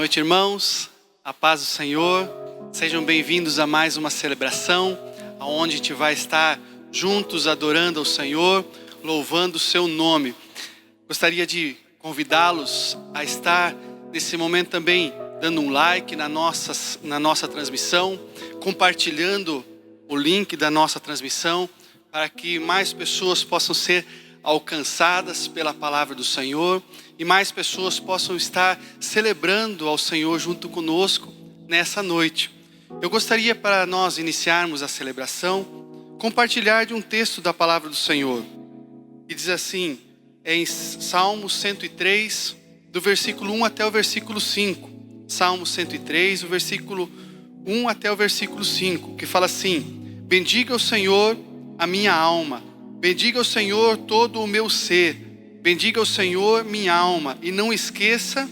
noite, irmãos. A paz do Senhor. Sejam bem-vindos a mais uma celebração, onde a gente vai estar juntos adorando ao Senhor, louvando o seu nome. Gostaria de convidá-los a estar nesse momento também dando um like na nossa transmissão, compartilhando o link da nossa transmissão, para que mais pessoas possam ser alcançadas pela palavra do Senhor e mais pessoas possam estar celebrando ao Senhor junto conosco nessa noite. Eu gostaria, para nós iniciarmos a celebração, compartilhar de um texto da palavra do Senhor, que diz assim, é em Salmo 103, do versículo 1 até o versículo 5. Salmo 103, do versículo 1 até o versículo 5, que fala assim: bendiga o Senhor a minha alma, bendiga o Senhor todo o meu ser, bendiga o Senhor minha alma, e não esqueça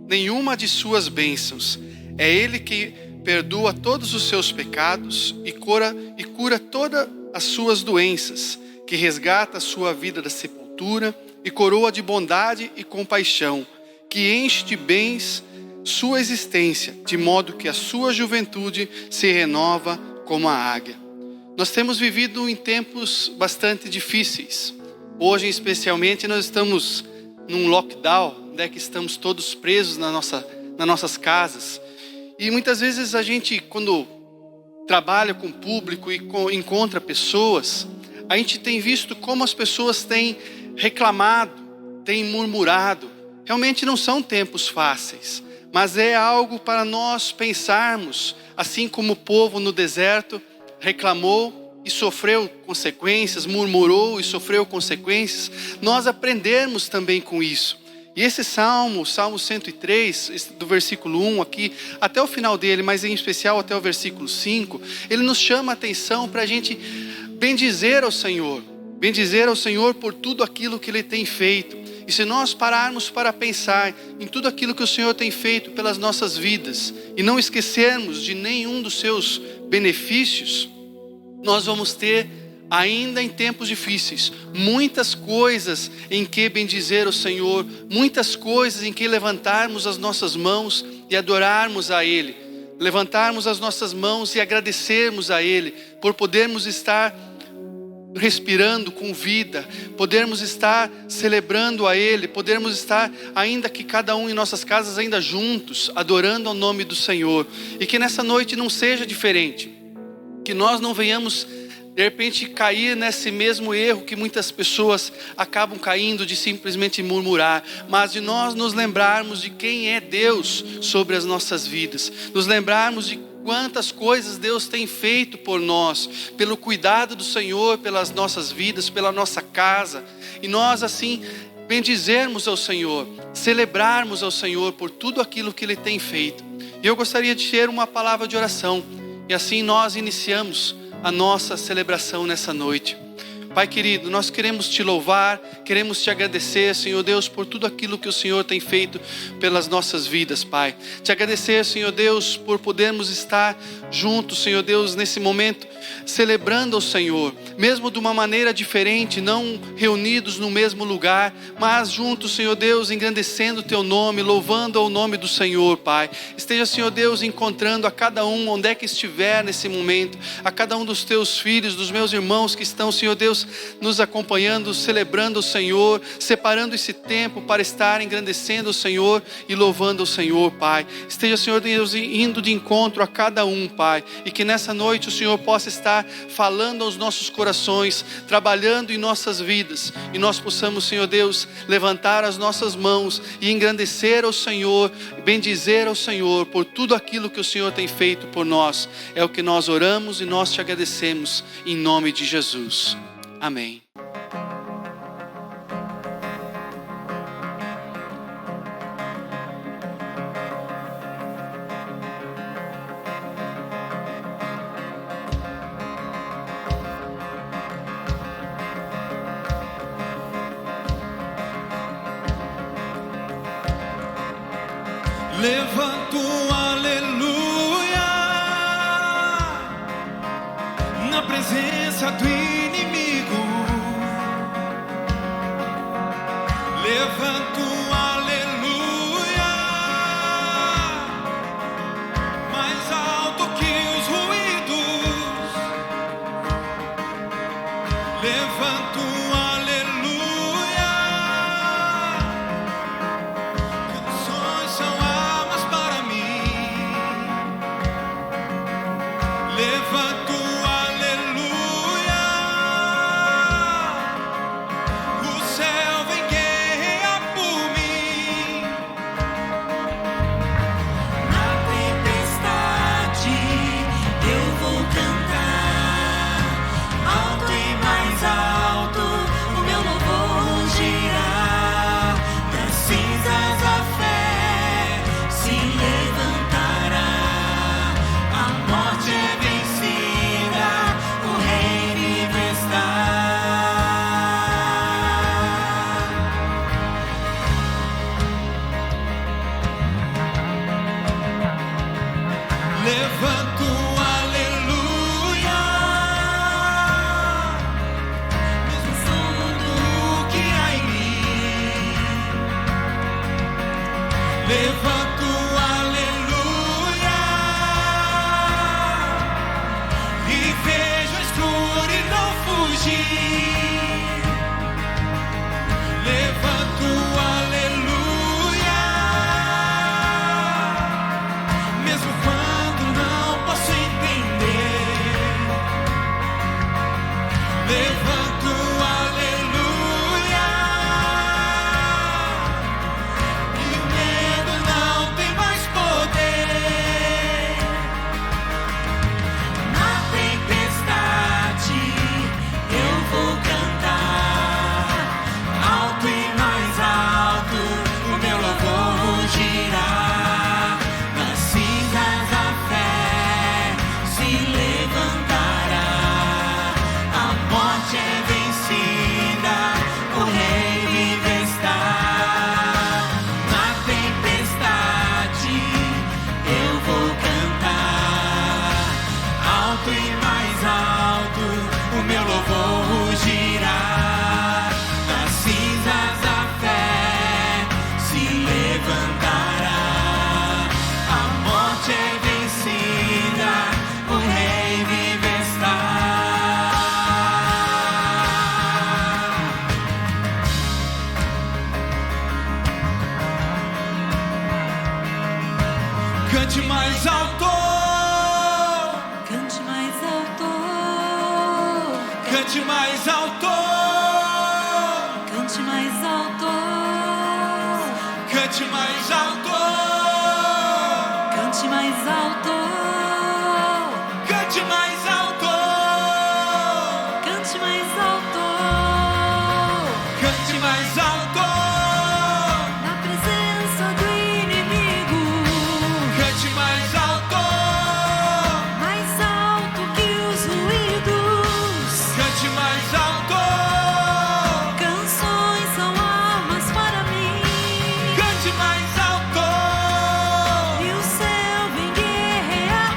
nenhuma de suas bênçãos. É Ele que perdoa todos os seus pecados e cura todas as suas doenças, que resgata a sua vida da sepultura e coroa de bondade e compaixão, que enche de bens sua existência, de modo que a sua juventude se renova como a águia. Nós temos vivido em tempos bastante difíceis. Hoje, especialmente, nós estamos num lockdown, né, que estamos todos presos nas nossas casas. E muitas vezes a gente, quando trabalha com o público e encontra pessoas, a gente tem visto como as pessoas têm reclamado, têm murmurado. Realmente não são tempos fáceis, mas é algo para nós pensarmos, assim como o povo no deserto reclamou e sofreu consequências, murmurou e sofreu consequências, nós aprendermos também com isso. E esse Salmo 103, do versículo 1 aqui, até o final dele, mas em especial até o versículo 5, ele nos chama a atenção para a gente bendizer ao Senhor por tudo aquilo que Ele tem feito. E se nós pararmos para pensar em tudo aquilo que o Senhor tem feito pelas nossas vidas, e não esquecermos de nenhum dos seus benefícios, nós vamos ter, ainda em tempos difíceis, muitas coisas em que bendizer o Senhor, muitas coisas em que levantarmos as nossas mãos e adorarmos a Ele, levantarmos as nossas mãos e agradecermos a Ele, por podermos estar respirando com vida, podermos estar celebrando a Ele, podermos estar, ainda que cada um em nossas casas, ainda juntos, adorando ao nome do Senhor. E que nessa noite não seja diferente, que nós não venhamos de repente cair nesse mesmo erro que muitas pessoas acabam caindo, de simplesmente murmurar, mas de nós nos lembrarmos de quem é Deus sobre as nossas vidas, nos lembrarmos de quantas coisas Deus tem feito por nós, pelo cuidado do Senhor, pelas nossas vidas, pela nossa casa, e nós assim bendizermos ao Senhor, celebrarmos ao Senhor por tudo aquilo que Ele tem feito. E eu gostaria de ter uma palavra de oração, e assim nós iniciamos a nossa celebração nessa noite. Pai querido, nós queremos Te louvar, queremos Te agradecer, Senhor Deus, por tudo aquilo que o Senhor tem feito pelas nossas vidas, Pai. Te agradecer, Senhor Deus, por podermos estar juntos, Senhor Deus, nesse momento, celebrando ao Senhor, mesmo de uma maneira diferente, não reunidos no mesmo lugar, mas juntos, Senhor Deus, engrandecendo o Teu nome, louvando ao nome do Senhor, Pai. Esteja, Senhor Deus, encontrando a cada um, onde é que estiver nesse momento, a cada um dos Teus filhos, dos meus irmãos que estão, Senhor Deus, nos acompanhando, celebrando o Senhor, separando esse tempo para estar engrandecendo o Senhor e louvando o Senhor, Pai. Esteja, Senhor Deus, indo de encontro a cada um, Pai, e que nessa noite o Senhor possa estar falando aos nossos corações, trabalhando em nossas vidas, e nós possamos, Senhor Deus, levantar as nossas mãos e engrandecer ao Senhor, bendizer ao Senhor por tudo aquilo que o Senhor tem feito por nós. É o que nós oramos e nós Te agradecemos em nome de Jesus. Amém. Levanto um aleluia na presença do inimigo. Levanto um aleluia levanto um aleluia. Canções são armas para mim. Levanto um aleluia. O céu vem guerrear por mim. Na tempestade eu vou cantar, alto e mais alto o meu louvor girar. Das cinzas a fé se levantará, a morte é vencida, o rei vivo está. Levanto um aleluia. Mesmo fundo que há em mim. Levanto um aleluia. E vejo a escuridão fugir. Levanto um aleluia. Mesmo quando não posso entender. Levanto um aleluia. E o medo não tem mais poder. Na tempestade eu vou cantar, alto e mais alto o meu louvor girar. Das cinzas a fé se levantará, a morte é vencida, o rei vive está. Na tempestade eu vou cantar, alto e mais alto o meu louvor girar. Das cinzas a fé se levantará, a morte é vencida, o rei vive está. Cante mais alto. Cante mais alto, Cante mais alto. cante mais alto, Cante mais alto. cante mais alto, Cante mais alto. cante mais alto. Cante mais alto. Na presença do inimigo, Cante mais alto. mais alto que os ruídos. Cante mais alto. Canções são armas para mim, Cante mais alto. e o céu vem guerrear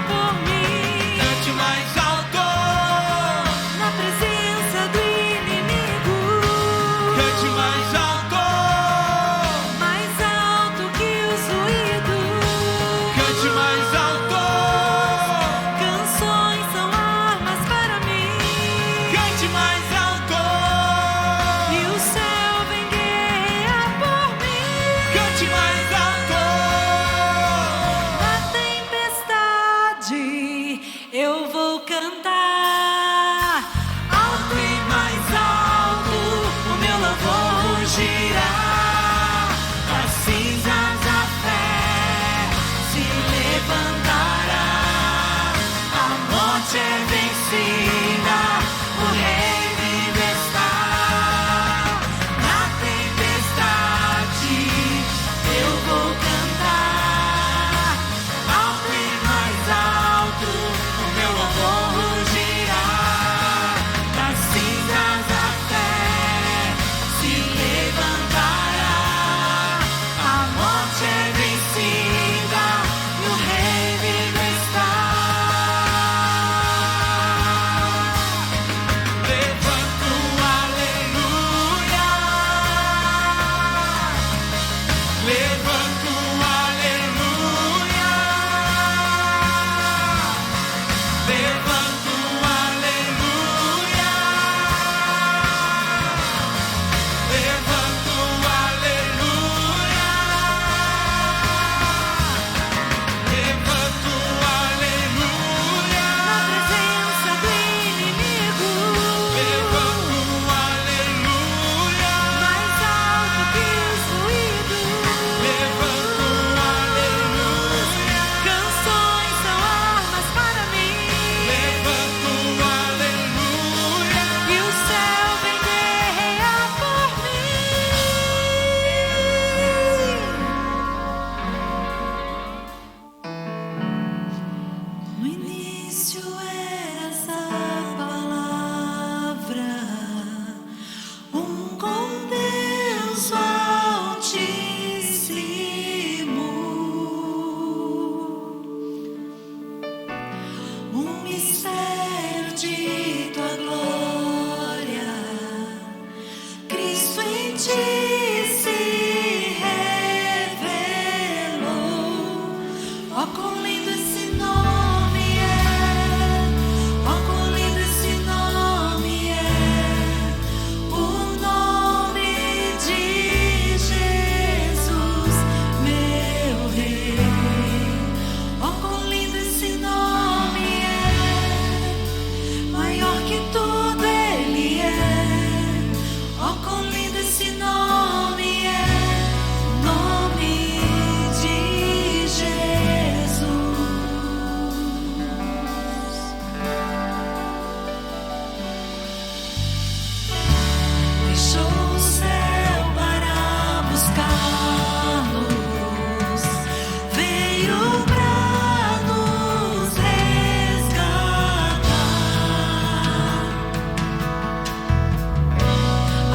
veio pra nos resgatar.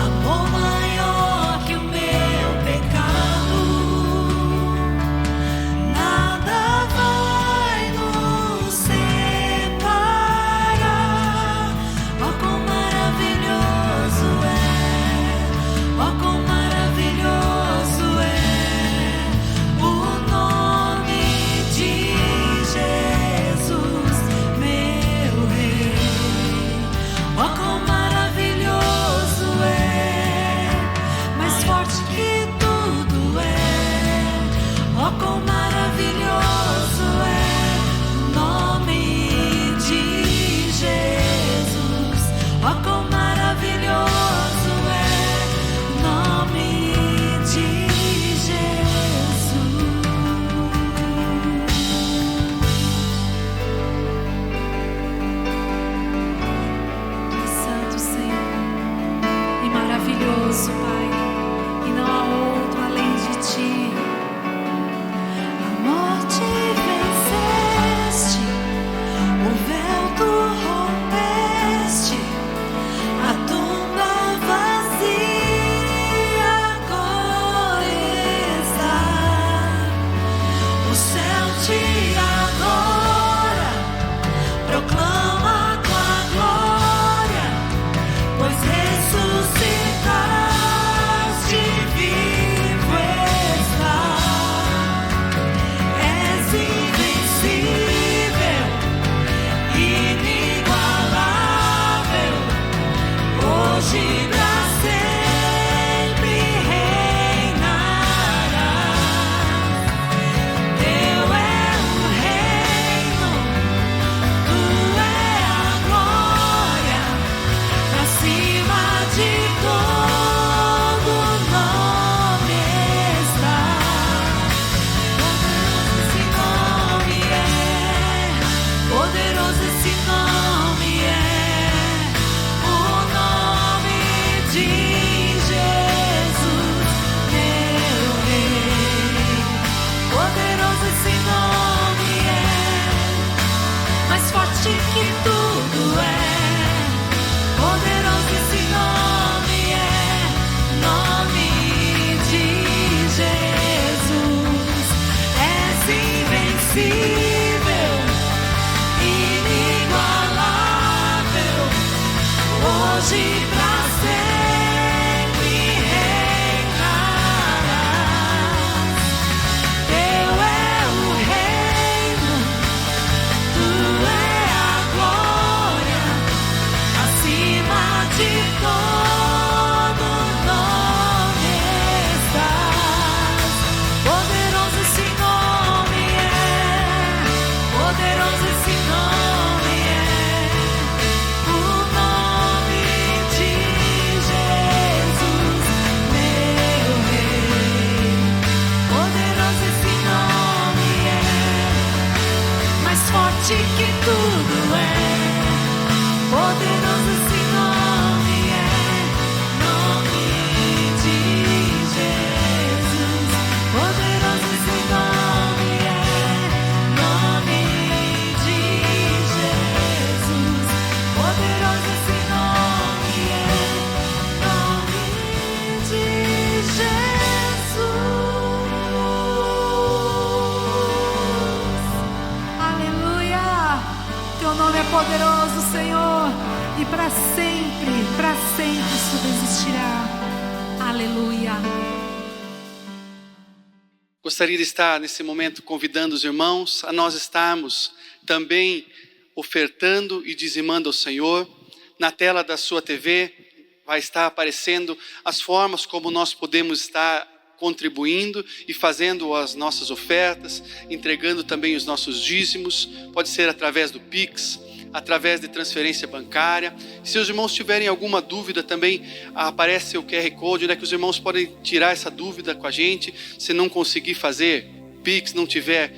Amor maior que o meu pecado, nada vai nos separar. Ó, quão maravilhoso é, ó, quão maravilhoso é o nome de Jesus, meu Rei. Ó, quão maravilhoso é, mais forte que tudo é. Ó, quão maravilhoso é o nome de Jesus. Ó, quão maravilhoso é o nome de Jesus. Santo Senhor e maravilhoso, Pai, e não há outro além de Ti. A morte venceste, o véu tu rompeste, a tumba vazia agora está. O céu te adora, proclama tua glória, pois ressuscitaste, vivo está. És invencível, inigualável, hoje pra sempre reinarás. Teu é o reino, tu é a glória, acima de todo nome está. Poderoso esse nome é, o nome de Jesus, meu Rei. Poderoso esse nome é, mais forte que tudo é. Poderoso esse nome é, nome de Jesus. És invencível, inigualável, hoje pra sempre reinarás. Teu é o reino, tu é a glória, acima de todo nome estás. Poderoso esse nome é, poderoso esse nome é, o nome de Jesus, meu Rei. Poderoso esse nome é, mais forte que tudo é. Poderoso esse nome é, nome de Jesus. Poderoso esse nome é, nome de Jesus. Poderoso esse nome é, nome de Jesus. Aleluia! Teu nome é poderoso, Senhor, e para sempre subsistirá. Aleluia! Gostaria de estar nesse momento convidando os irmãos a nós estarmos também ofertando e dizimando ao Senhor. Na tela da sua TV vai estar aparecendo as formas como nós podemos estar contribuindo e fazendo as nossas ofertas, entregando também os nossos dízimos. Pode ser através do Pix, através de transferência bancária. Se os irmãos tiverem alguma dúvida também, aparece o QR Code, onde é que os irmãos podem tirar essa dúvida com a gente. Se não conseguir fazer Pix, não tiver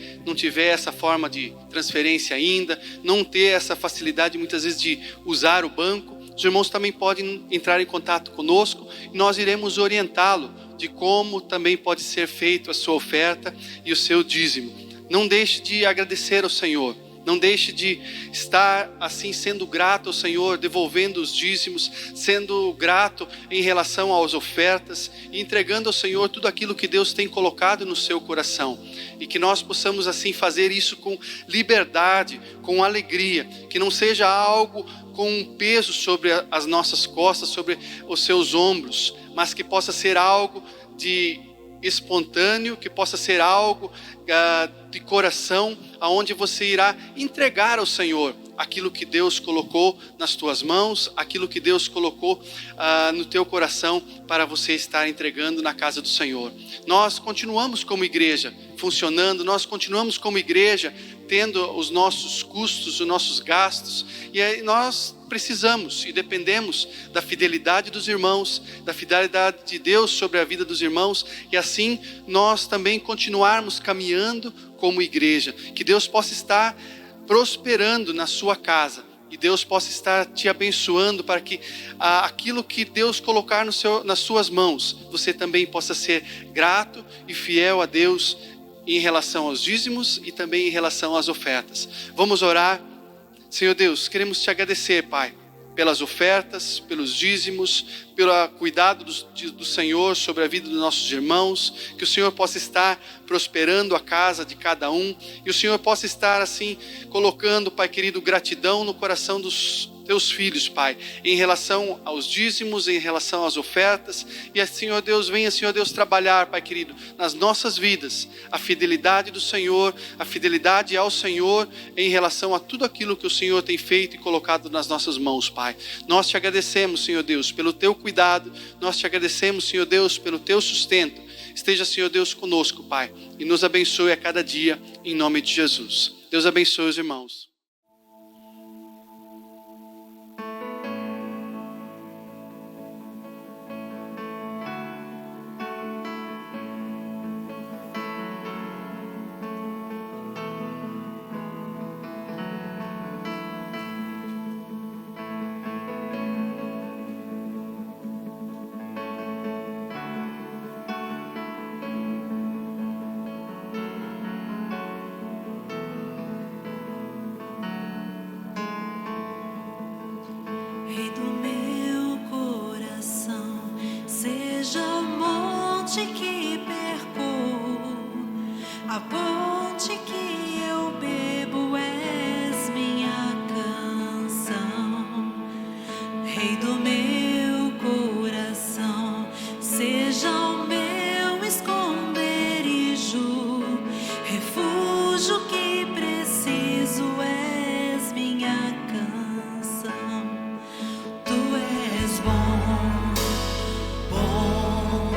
essa forma de transferência ainda, não ter essa facilidade muitas vezes de usar o banco, os irmãos também podem entrar em contato conosco e nós iremos orientá-lo de como também pode ser feito a sua oferta e o seu dízimo. Não deixe de agradecer ao Senhor. Não deixe de estar assim sendo grato ao Senhor, devolvendo os dízimos, sendo grato em relação às ofertas e entregando ao Senhor tudo aquilo que Deus tem colocado no seu coração. E que nós possamos assim fazer isso com liberdade, com alegria, que não seja algo com um peso sobre as nossas costas, sobre os seus ombros, mas que possa ser algo de espontâneo, que possa ser algo de coração, aonde você irá entregar ao Senhor aquilo que Deus colocou nas tuas mãos, aquilo que Deus colocou no teu coração para você estar entregando na casa do Senhor. Nós continuamos como igreja funcionando, nós continuamos como igreja tendo os nossos custos, os nossos gastos, e aí nós precisamos e dependemos da fidelidade dos irmãos, da fidelidade de Deus sobre a vida dos irmãos, e assim nós também continuarmos caminhando como igreja. Que Deus possa estar prosperando na sua casa, e Deus possa estar te abençoando para que aquilo que Deus colocar nas suas mãos, você também possa ser grato e fiel a Deus em relação aos dízimos e também em relação às ofertas. Vamos orar. Senhor Deus, queremos te agradecer, Pai, pelas ofertas, pelos dízimos, pelo cuidado do Senhor sobre a vida dos nossos irmãos, que o Senhor possa estar prosperando a casa de cada um, e o Senhor possa estar assim, colocando, Pai querido, gratidão no coração dos teus filhos, Pai, em relação aos dízimos, em relação às ofertas, e assim, Senhor Deus, venha, Senhor Deus, trabalhar, Pai querido, nas nossas vidas, a fidelidade do Senhor, a fidelidade ao Senhor, em relação a tudo aquilo que o Senhor tem feito e colocado nas nossas mãos, Pai. Nós te agradecemos, Senhor Deus, pelo teu cuidado, nós te agradecemos, Senhor Deus, pelo teu sustento. Esteja, Senhor Deus, conosco, Pai, e nos abençoe a cada dia, em nome de Jesus. Deus abençoe os irmãos. Rei do meu coração, seja o monte que percorro, a ponte que eu bebo, és minha canção. Rei do meu coração, seja o meu esconderijo, refúgio que preciso, és minha canção. Tu és bom, bom,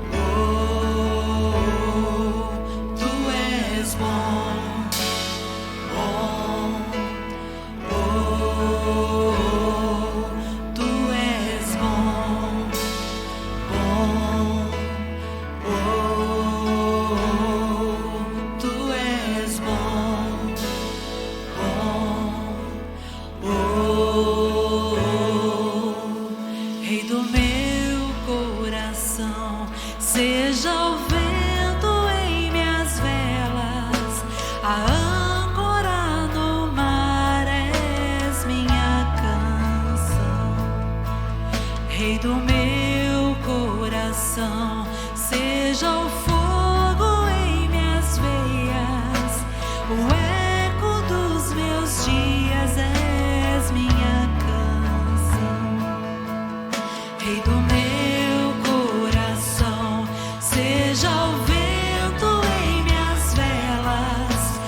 oh, tu és bom, bom, oh, tu és bom, bom, oh, tu és bom, bom, oh. Rei do meu coração, seja o vento em minhas velas, a âncora no mar, és minha canção. Rei do meu coração, seja o fogo em minhas veias, o eco dos meus dias, és minha canção. Rei do meu coração, seja o vento em minhas velas,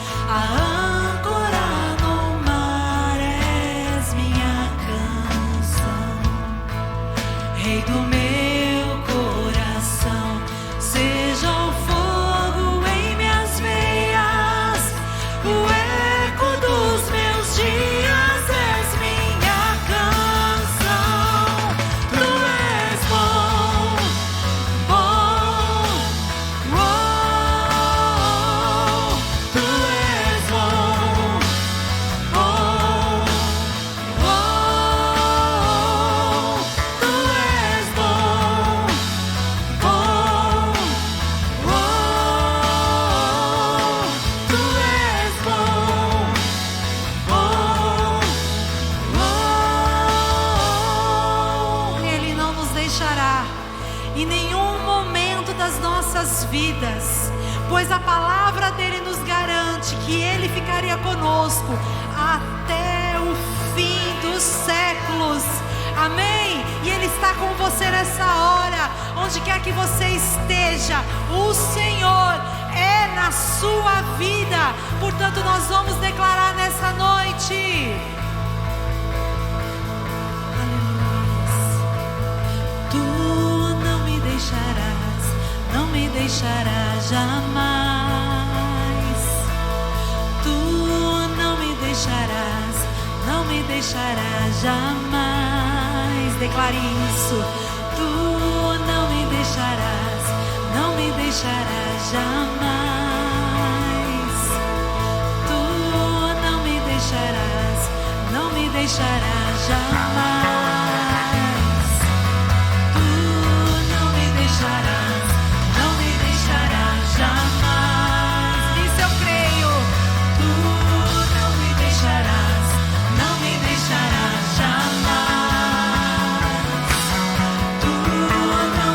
vidas, pois a palavra dele nos garante que ele ficaria conosco até o fim dos séculos. Amém? E ele está com você nessa hora, onde quer que você esteja, o Senhor é na sua vida. Portanto, nós vamos declarar nessa noite: Tu não me deixarás jamais. Tu não me deixarás jamais. Declare isso. Tu não me deixarás jamais. Tu não me deixarás jamais. Tu não me deixarás jamais. Nisso eu creio. Tu não me deixarás jamais. Tu não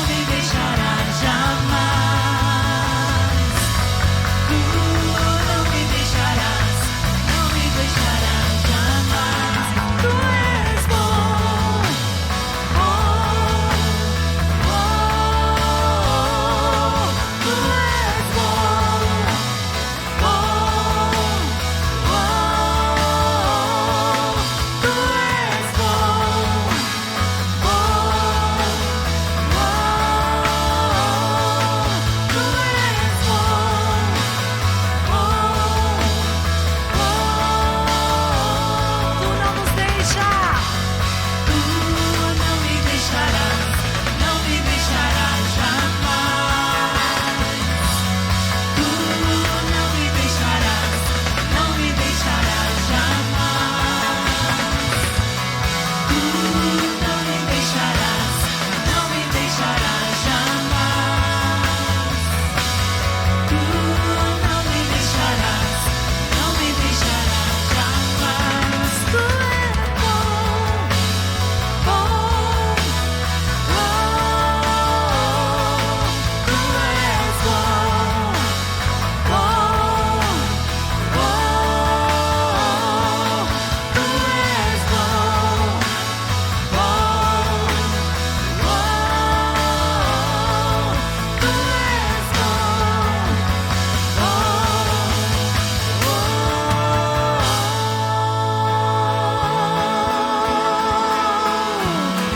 me deixarás jamais. Tu não me deixarás jamais. Tu és bom, bom, bom. Tu és bom, bom, bom. Tu és bom, bom, bom. Tu és bom, bom. Tu não nos deixa. Tu não me deixarás jamais. Tu não me deixarás jamais. Tu não me deixarás jamais. Tu não me deixarás jamais. Tu és bom, bom, bom. Tu és bom, bom, bom. Tu és bom, bom, bom. Tu és bom, bom.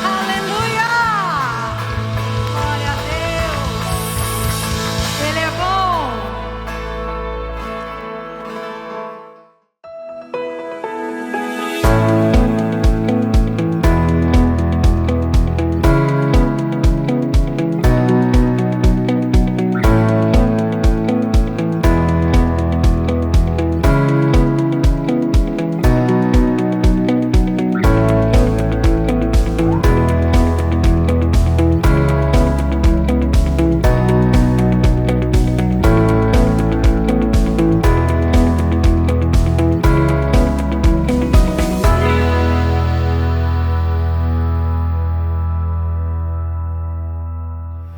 Aleluia! Glória a Deus! Ele é bom!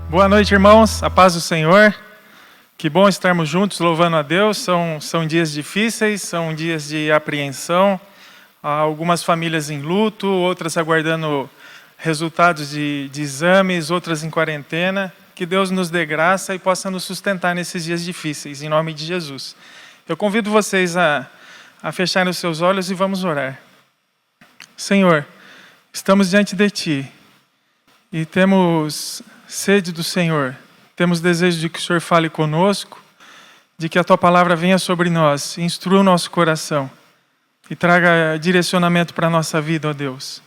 Boa noite, irmãos. A paz do Senhor. Que bom estarmos juntos louvando a Deus. São dias difíceis, são dias de apreensão. Há algumas famílias em luto, outras aguardando resultados de exames, outras em quarentena. Que Deus nos dê graça e possa nos sustentar nesses dias difíceis, em nome de Jesus. Eu convido vocês a fecharem os seus olhos e vamos orar. Senhor, estamos diante de Ti e temos sede do Senhor, temos desejo de que o Senhor fale conosco, de que a Tua palavra venha sobre nós, instrua o nosso coração e traga direcionamento para a nossa vida, ó Deus.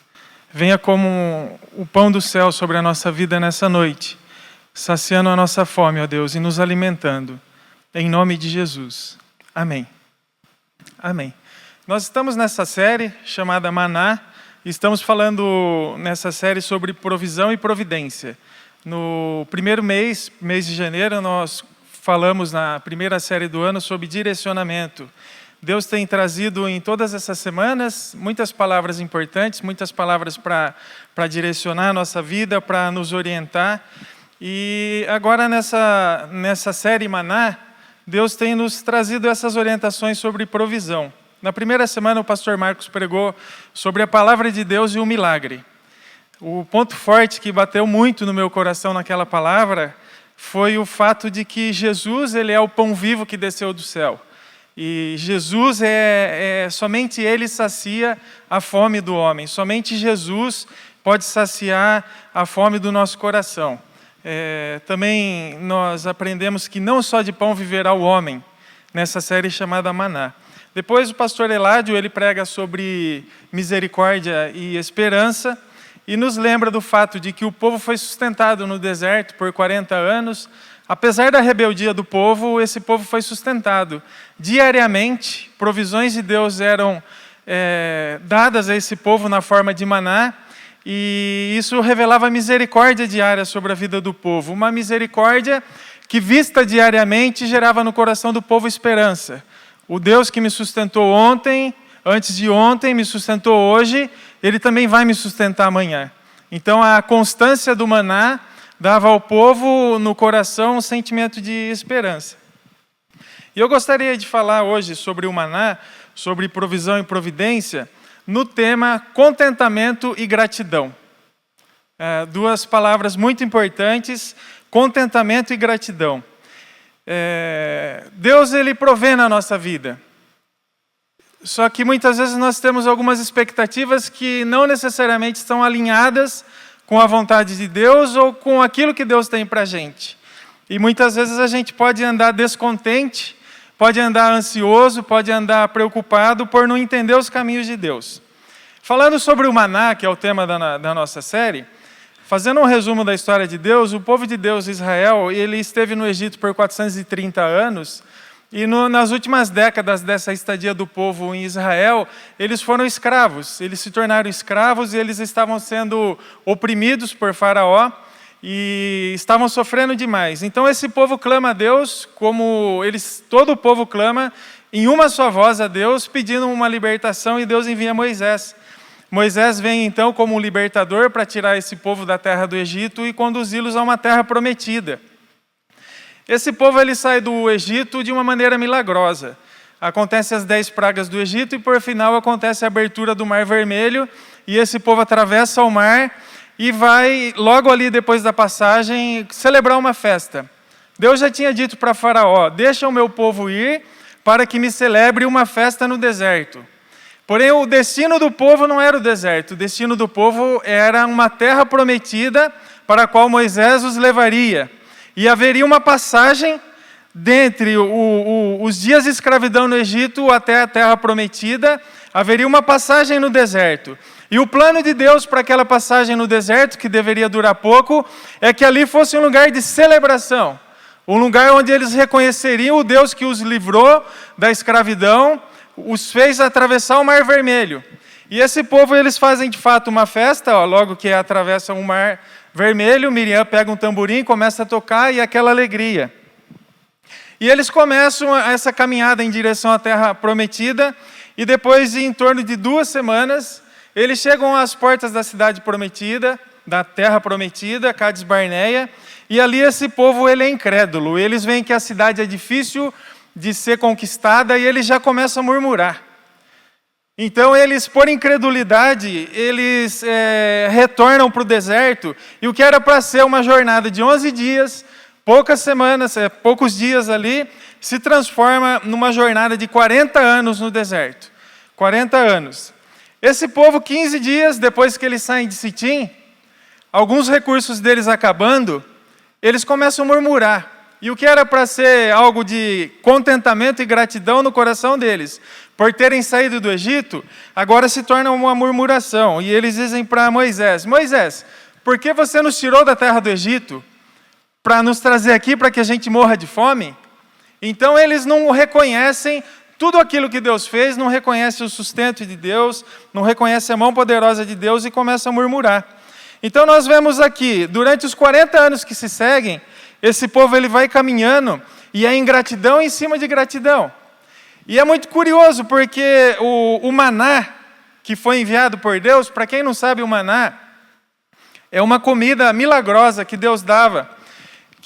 Venha como o pão do céu sobre a nossa vida nessa noite, saciando a nossa fome, ó Deus, e nos alimentando. Em nome de Jesus. Amém. Amém. Nós estamos nessa série chamada Maná, e estamos falando nessa série sobre provisão e providência. No primeiro mês de janeiro, nós falamos na primeira série do ano sobre direcionamento. Deus tem trazido em todas essas semanas muitas palavras importantes, muitas palavras para direcionar a nossa vida, para nos orientar. E agora nessa série Maná, Deus tem nos trazido essas orientações sobre provisão. Na primeira semana o pastor Marcos pregou sobre a palavra de Deus e o milagre. O ponto forte que bateu muito no meu coração naquela palavra foi o fato de que Jesus, ele é o pão vivo que desceu do céu. E Jesus somente ele sacia a fome do homem. Somente Jesus pode saciar a fome do nosso coração. Também nós aprendemos que não só de pão viverá o homem, nessa série chamada Maná. Depois o pastor Eládio, ele prega sobre misericórdia e esperança, e nos lembra do fato de que o povo foi sustentado no deserto por 40 anos. Apesar da rebeldia do povo, esse povo foi sustentado. Diariamente, provisões de Deus eram dadas a esse povo na forma de maná, e isso revelava misericórdia diária sobre a vida do povo. Uma misericórdia que, vista diariamente, gerava no coração do povo esperança. O Deus que me sustentou ontem, antes de ontem, me sustentou hoje, Ele também vai me sustentar amanhã. Então, a constância do maná dava ao povo no coração um sentimento de esperança. E eu gostaria de falar hoje sobre o maná, sobre provisão e providência, no tema contentamento e gratidão. Duas palavras muito importantes, contentamento e gratidão. Deus, ele provê na nossa vida. Só que muitas vezes nós temos algumas expectativas que não necessariamente estão alinhadas com a vontade de Deus ou com aquilo que Deus tem para a gente. E muitas vezes a gente pode andar descontente, pode andar ansioso, pode andar preocupado por não entender os caminhos de Deus. Falando sobre o maná, que é o tema da nossa série, fazendo um resumo da história de Deus, o povo de Deus, Israel, ele esteve no Egito por 430 anos, e nas últimas décadas dessa estadia do povo em Israel, eles foram escravos, eles se tornaram escravos e eles estavam sendo oprimidos por Faraó e estavam sofrendo demais. Então esse povo clama a Deus, como todo o povo clama, em uma só voz a Deus, pedindo uma libertação, e Deus envia Moisés. Moisés vem então como um libertador para tirar esse povo da terra do Egito e conduzi-los a uma terra prometida. Esse povo ele sai do Egito de uma maneira milagrosa. Acontecem as 10 pragas do Egito e por final acontece a abertura do Mar Vermelho e esse povo atravessa o mar e vai, logo ali depois da passagem, celebrar uma festa. Deus já tinha dito para Faraó: deixa o meu povo ir para que me celebre uma festa no deserto. Porém, o destino do povo não era o deserto, o destino do povo era uma terra prometida para a qual Moisés os levaria. E haveria uma passagem dentre os dias de escravidão no Egito até a terra prometida, haveria uma passagem no deserto. E o plano de Deus para aquela passagem no deserto, que deveria durar pouco, é que ali fosse um lugar de celebração, um lugar onde eles reconheceriam o Deus que os livrou da escravidão, os fez atravessar o Mar Vermelho. E esse povo, eles fazem de fato uma festa, logo que atravessam o Mar Vermelho, Miriam pega um tamborim, começa a tocar e aquela alegria. E eles começam essa caminhada em direção à terra prometida, e depois de em torno de 2 semanas, eles chegam às portas da cidade prometida, da terra prometida, Cades Barneia, e ali esse povo ele é incrédulo. Eles veem que a cidade é difícil de ser conquistada e eles já começam a murmurar. Então eles, por incredulidade, eles retornam para o deserto, e o que era para ser uma jornada de 11 dias, poucas semanas, poucos dias ali, se transforma numa jornada de 40 anos no deserto. 40 anos. Esse povo, 15 dias depois que eles saem de Sitim, alguns recursos deles acabando, eles começam a murmurar. E o que era para ser algo de contentamento e gratidão no coração deles, por terem saído do Egito, agora se torna uma murmuração. E eles dizem para Moisés: Moisés, por que você nos tirou da terra do Egito para nos trazer aqui para que a gente morra de fome? Então eles não reconhecem tudo aquilo que Deus fez, não reconhecem o sustento de Deus, não reconhecem a mão poderosa de Deus e começam a murmurar. Então nós vemos aqui, durante os 40 anos que se seguem, esse povo ele vai caminhando e é ingratidão em cima de gratidão. E é muito curioso porque o maná que foi enviado por Deus, para quem não sabe, o maná é uma comida milagrosa que Deus dava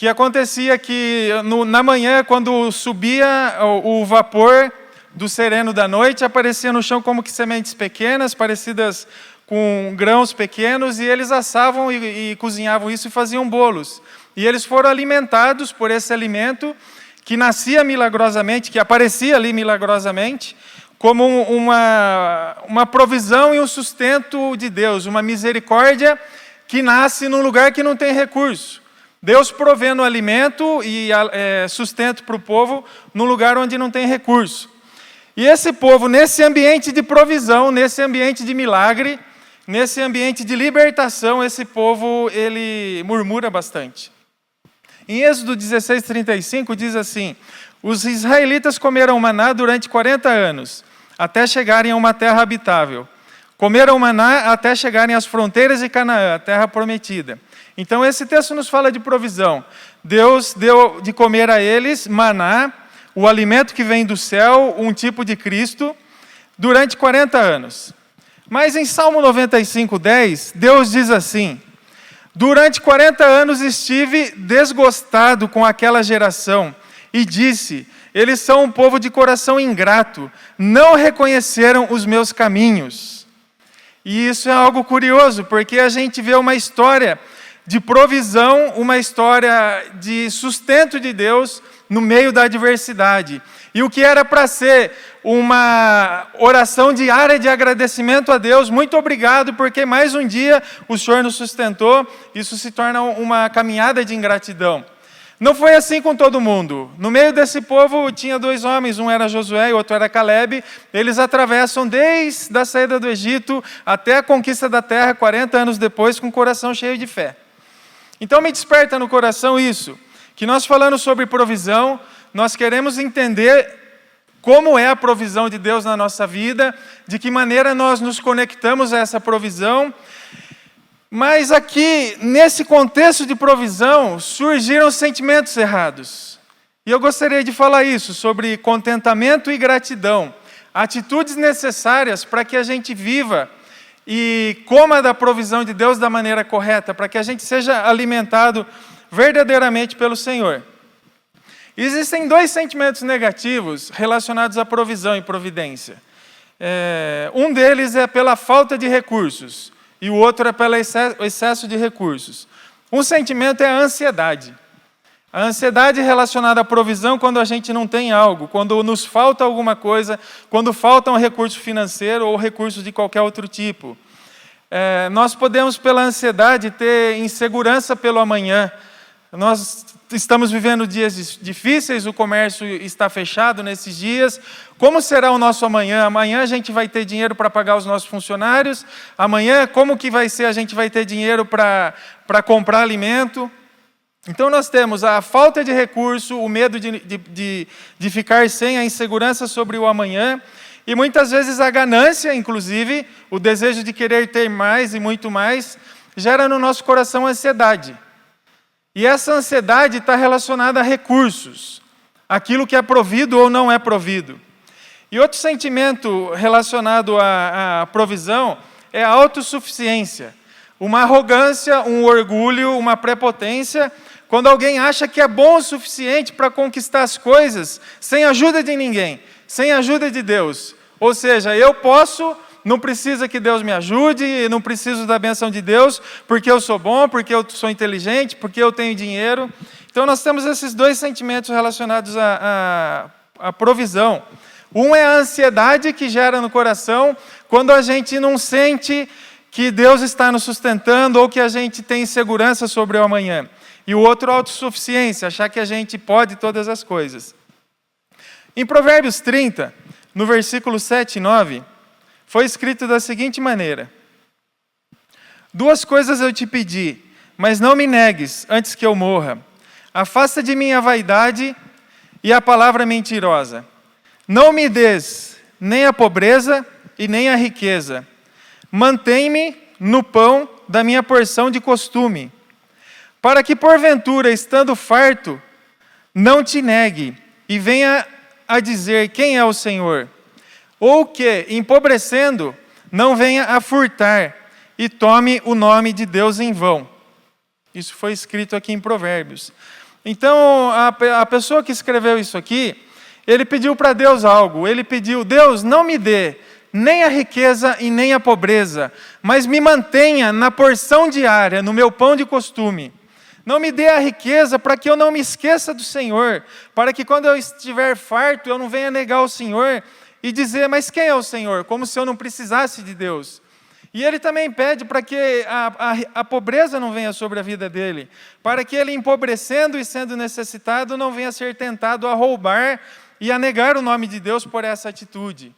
que acontecia que na manhã, quando subia o vapor do sereno da noite, aparecia no chão como que sementes pequenas, parecidas com grãos pequenos, e eles assavam e cozinhavam isso e faziam bolos. E eles foram alimentados por esse alimento que nascia milagrosamente, que aparecia ali milagrosamente, como uma provisão e um sustento de Deus, uma misericórdia que nasce num lugar que não tem recurso. Deus provendo alimento e sustento para o povo num lugar onde não tem recurso. E esse povo, nesse ambiente de provisão, nesse ambiente de milagre, nesse ambiente de libertação, esse povo, ele murmura bastante. Em Êxodo 16:35 diz assim: os israelitas comeram maná durante 40 anos, até chegarem a uma terra habitável. Comeram maná até chegarem às fronteiras de Canaã, a terra prometida. Então esse texto nos fala de provisão. Deus deu de comer a eles maná, o alimento que vem do céu, um tipo de Cristo, durante 40 anos. Mas em Salmo 95:10, Deus diz assim: durante 40 anos estive desgostado com aquela geração e disse: eles são um povo de coração ingrato, não reconheceram os meus caminhos. E isso é algo curioso, porque a gente vê uma história de provisão, uma história de sustento de Deus no meio da adversidade. E o que era para ser uma oração diária de agradecimento a Deus, muito obrigado, porque mais um dia o Senhor nos sustentou, isso se torna uma caminhada de ingratidão. Não foi assim com todo mundo. No meio desse povo tinha 2 homens, um era Josué e o outro era Calebe. Eles atravessam desde a saída do Egito até a conquista da terra, 40 anos depois, com o coração cheio de fé. Então me desperta no coração isso, que nós falando sobre provisão, nós queremos entender como é a provisão de Deus na nossa vida, de que maneira nós nos conectamos a essa provisão. Mas aqui, nesse contexto de provisão, surgiram sentimentos errados. E eu gostaria de falar isso, sobre contentamento e gratidão. Atitudes necessárias para que a gente viva e coma da provisão de Deus da maneira correta, para que a gente seja alimentado verdadeiramente pelo Senhor. Existem 2 sentimentos negativos relacionados à provisão e providência. Um deles é pela falta de recursos, e o outro é pelo excesso de recursos. Um sentimento é a ansiedade. A ansiedade relacionada à provisão quando a gente não tem algo, quando nos falta alguma coisa, quando falta um recurso financeiro ou recurso de qualquer outro tipo. Nós podemos, pela ansiedade, ter insegurança pelo amanhã. Nós estamos vivendo dias difíceis, o comércio está fechado nesses dias. Como será o nosso amanhã? Amanhã a gente vai ter dinheiro para pagar os nossos funcionários? Amanhã, como que vai ser? A gente vai ter dinheiro para comprar alimento? Então nós temos a falta de recurso, o medo de ficar sem, a insegurança sobre o amanhã, e muitas vezes a ganância, inclusive, o desejo de querer ter mais e muito mais, gera no nosso coração ansiedade. E essa ansiedade está relacionada a recursos, aquilo que é provido ou não é provido. E outro sentimento relacionado à provisão é a autossuficiência. Uma arrogância, um orgulho, uma prepotência, quando alguém acha que é bom o suficiente para conquistar as coisas, sem ajuda de ninguém, sem ajuda de Deus. Ou seja, eu posso, não precisa que Deus me ajude, não preciso da bênção de Deus, porque eu sou bom, porque eu sou inteligente, porque eu tenho dinheiro. Então nós temos esses 2 sentimentos relacionados à provisão. Um é a ansiedade que gera no coração, quando a gente não sente que Deus está nos sustentando ou que a gente tem insegurança sobre o amanhã. E o outro, a autossuficiência, achar que a gente pode todas as coisas. Em Provérbios 30, no versículo 7 e 9, foi escrito da seguinte maneira: 2 coisas eu te pedi, mas não me negues antes que eu morra. Afasta de mim a vaidade e a palavra mentirosa. Não me des nem a pobreza e nem a riqueza. Mantém-me no pão da minha porção de costume, para que porventura, estando farto, não te negue e venha a dizer quem é o Senhor, ou que, empobrecendo, não venha a furtar e tome o nome de Deus em vão. Isso foi escrito aqui em Provérbios. Então, a pessoa que escreveu isso aqui, ele pediu para Deus algo. Ele pediu: Deus, não me dê nem a riqueza e nem a pobreza, mas me mantenha na porção diária, no meu pão de costume. Não me dê a riqueza para que eu não me esqueça do Senhor, para que quando eu estiver farto eu não venha negar o Senhor e dizer: mas quem é o Senhor? Como se eu não precisasse de Deus. E ele também pede para que a pobreza não venha sobre a vida dele, para que ele, empobrecendo e sendo necessitado, não venha ser tentado a roubar e a negar o nome de Deus por essa atitude.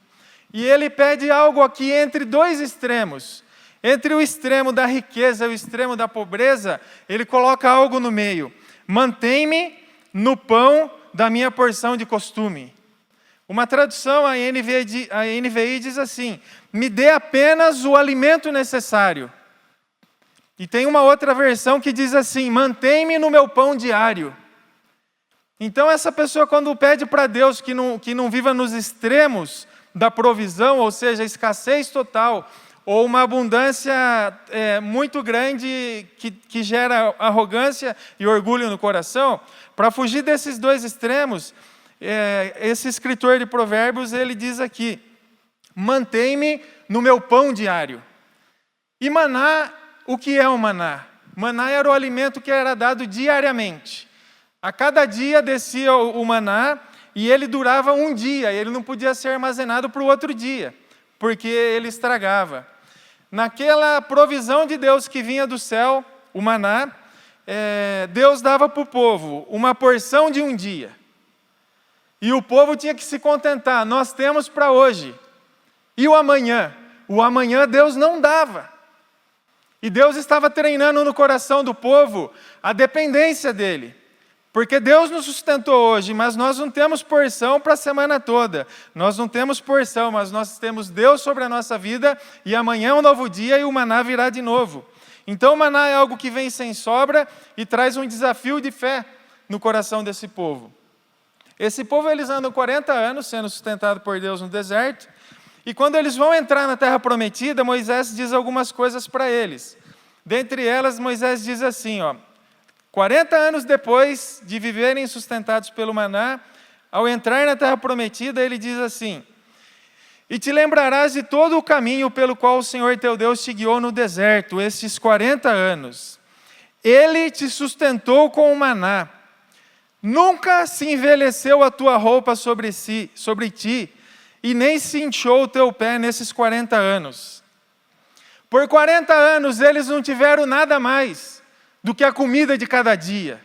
E ele pede algo aqui entre dois extremos. Entre o extremo da riqueza e o extremo da pobreza, ele coloca algo no meio: mantém-me no pão da minha porção de costume. Uma tradução, a NVI diz assim: me dê apenas o alimento necessário. E tem uma outra versão que diz assim: mantém-me no meu pão diário. Então essa pessoa, quando pede para Deus que não viva nos extremos da provisão, ou seja, escassez total, ou uma abundância muito grande que gera arrogância e orgulho no coração, para fugir desses dois extremos, esse escritor de Provérbios, ele diz aqui: mantém-me no meu pão diário. E maná, o que é o maná? Maná era o alimento que era dado diariamente. A cada dia descia o maná e ele durava um dia, ele não podia ser armazenado para o outro dia, porque ele estragava. Naquela provisão de Deus que vinha do céu, o maná, Deus dava para o povo uma porção de um dia. E o povo tinha que se contentar: nós temos para hoje. E o amanhã? O amanhã Deus não dava. E Deus estava treinando no coração do povo a dependência dele. Porque Deus nos sustentou hoje, mas nós não temos porção para a semana toda. Nós não temos porção, mas nós temos Deus sobre a nossa vida, e amanhã é um novo dia e o maná virá de novo. Então o maná é algo que vem sem sobra e traz um desafio de fé no coração desse povo. Esse povo, eles andam 40 anos sendo sustentado por Deus no deserto, e quando eles vão entrar na terra prometida, Moisés diz algumas coisas para eles. Dentre elas, Moisés diz assim, 40 anos depois de viverem sustentados pelo maná, ao entrar na terra prometida, ele diz assim: e te lembrarás de todo o caminho pelo qual o Senhor teu Deus te guiou no deserto, estes 40 anos. Ele te sustentou com o maná. Nunca se envelheceu a tua roupa sobre ti, e nem se inchou o teu pé nesses 40 anos. Por 40 anos eles não tiveram nada mais do que a comida de cada dia.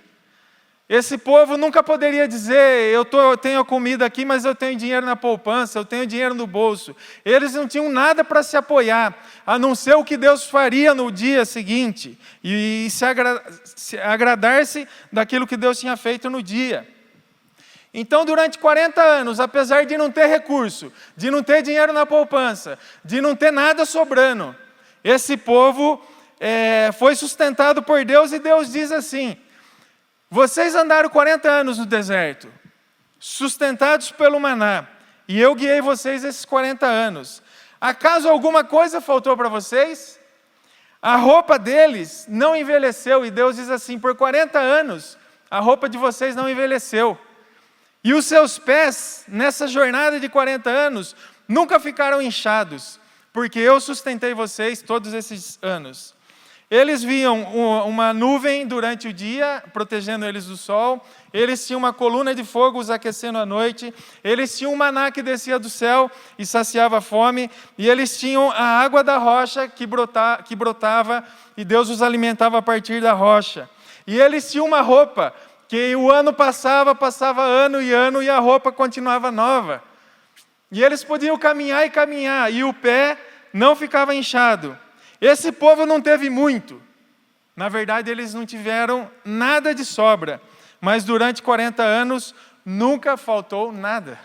Esse povo nunca poderia dizer: eu tenho a comida aqui, mas eu tenho dinheiro na poupança, eu tenho dinheiro no bolso. Eles não tinham nada para se apoiar, a não ser o que Deus faria no dia seguinte, e se agradar-se daquilo que Deus tinha feito no dia. Então, durante 40 anos, apesar de não ter recurso, de não ter dinheiro na poupança, de não ter nada sobrando, esse povo foi sustentado por Deus, e Deus diz assim: vocês andaram 40 anos no deserto, sustentados pelo maná, e eu guiei vocês esses 40 anos. Acaso alguma coisa faltou para vocês? A roupa deles não envelheceu, e Deus diz assim: por 40 anos, a roupa de vocês não envelheceu. E os seus pés, nessa jornada de 40 anos, nunca ficaram inchados, porque eu sustentei vocês todos esses anos. Eles viam uma nuvem durante o dia, protegendo eles do sol. Eles tinham uma coluna de fogo os aquecendo à noite. Eles tinham um maná que descia do céu e saciava a fome. E eles tinham a água da rocha que brotava, e Deus os alimentava a partir da rocha. E eles tinham uma roupa que o ano passava ano, e a roupa continuava nova. E eles podiam caminhar, e o pé não ficava inchado. Esse povo não teve muito. Na verdade, eles não tiveram nada de sobra. Mas durante 40 anos, nunca faltou nada.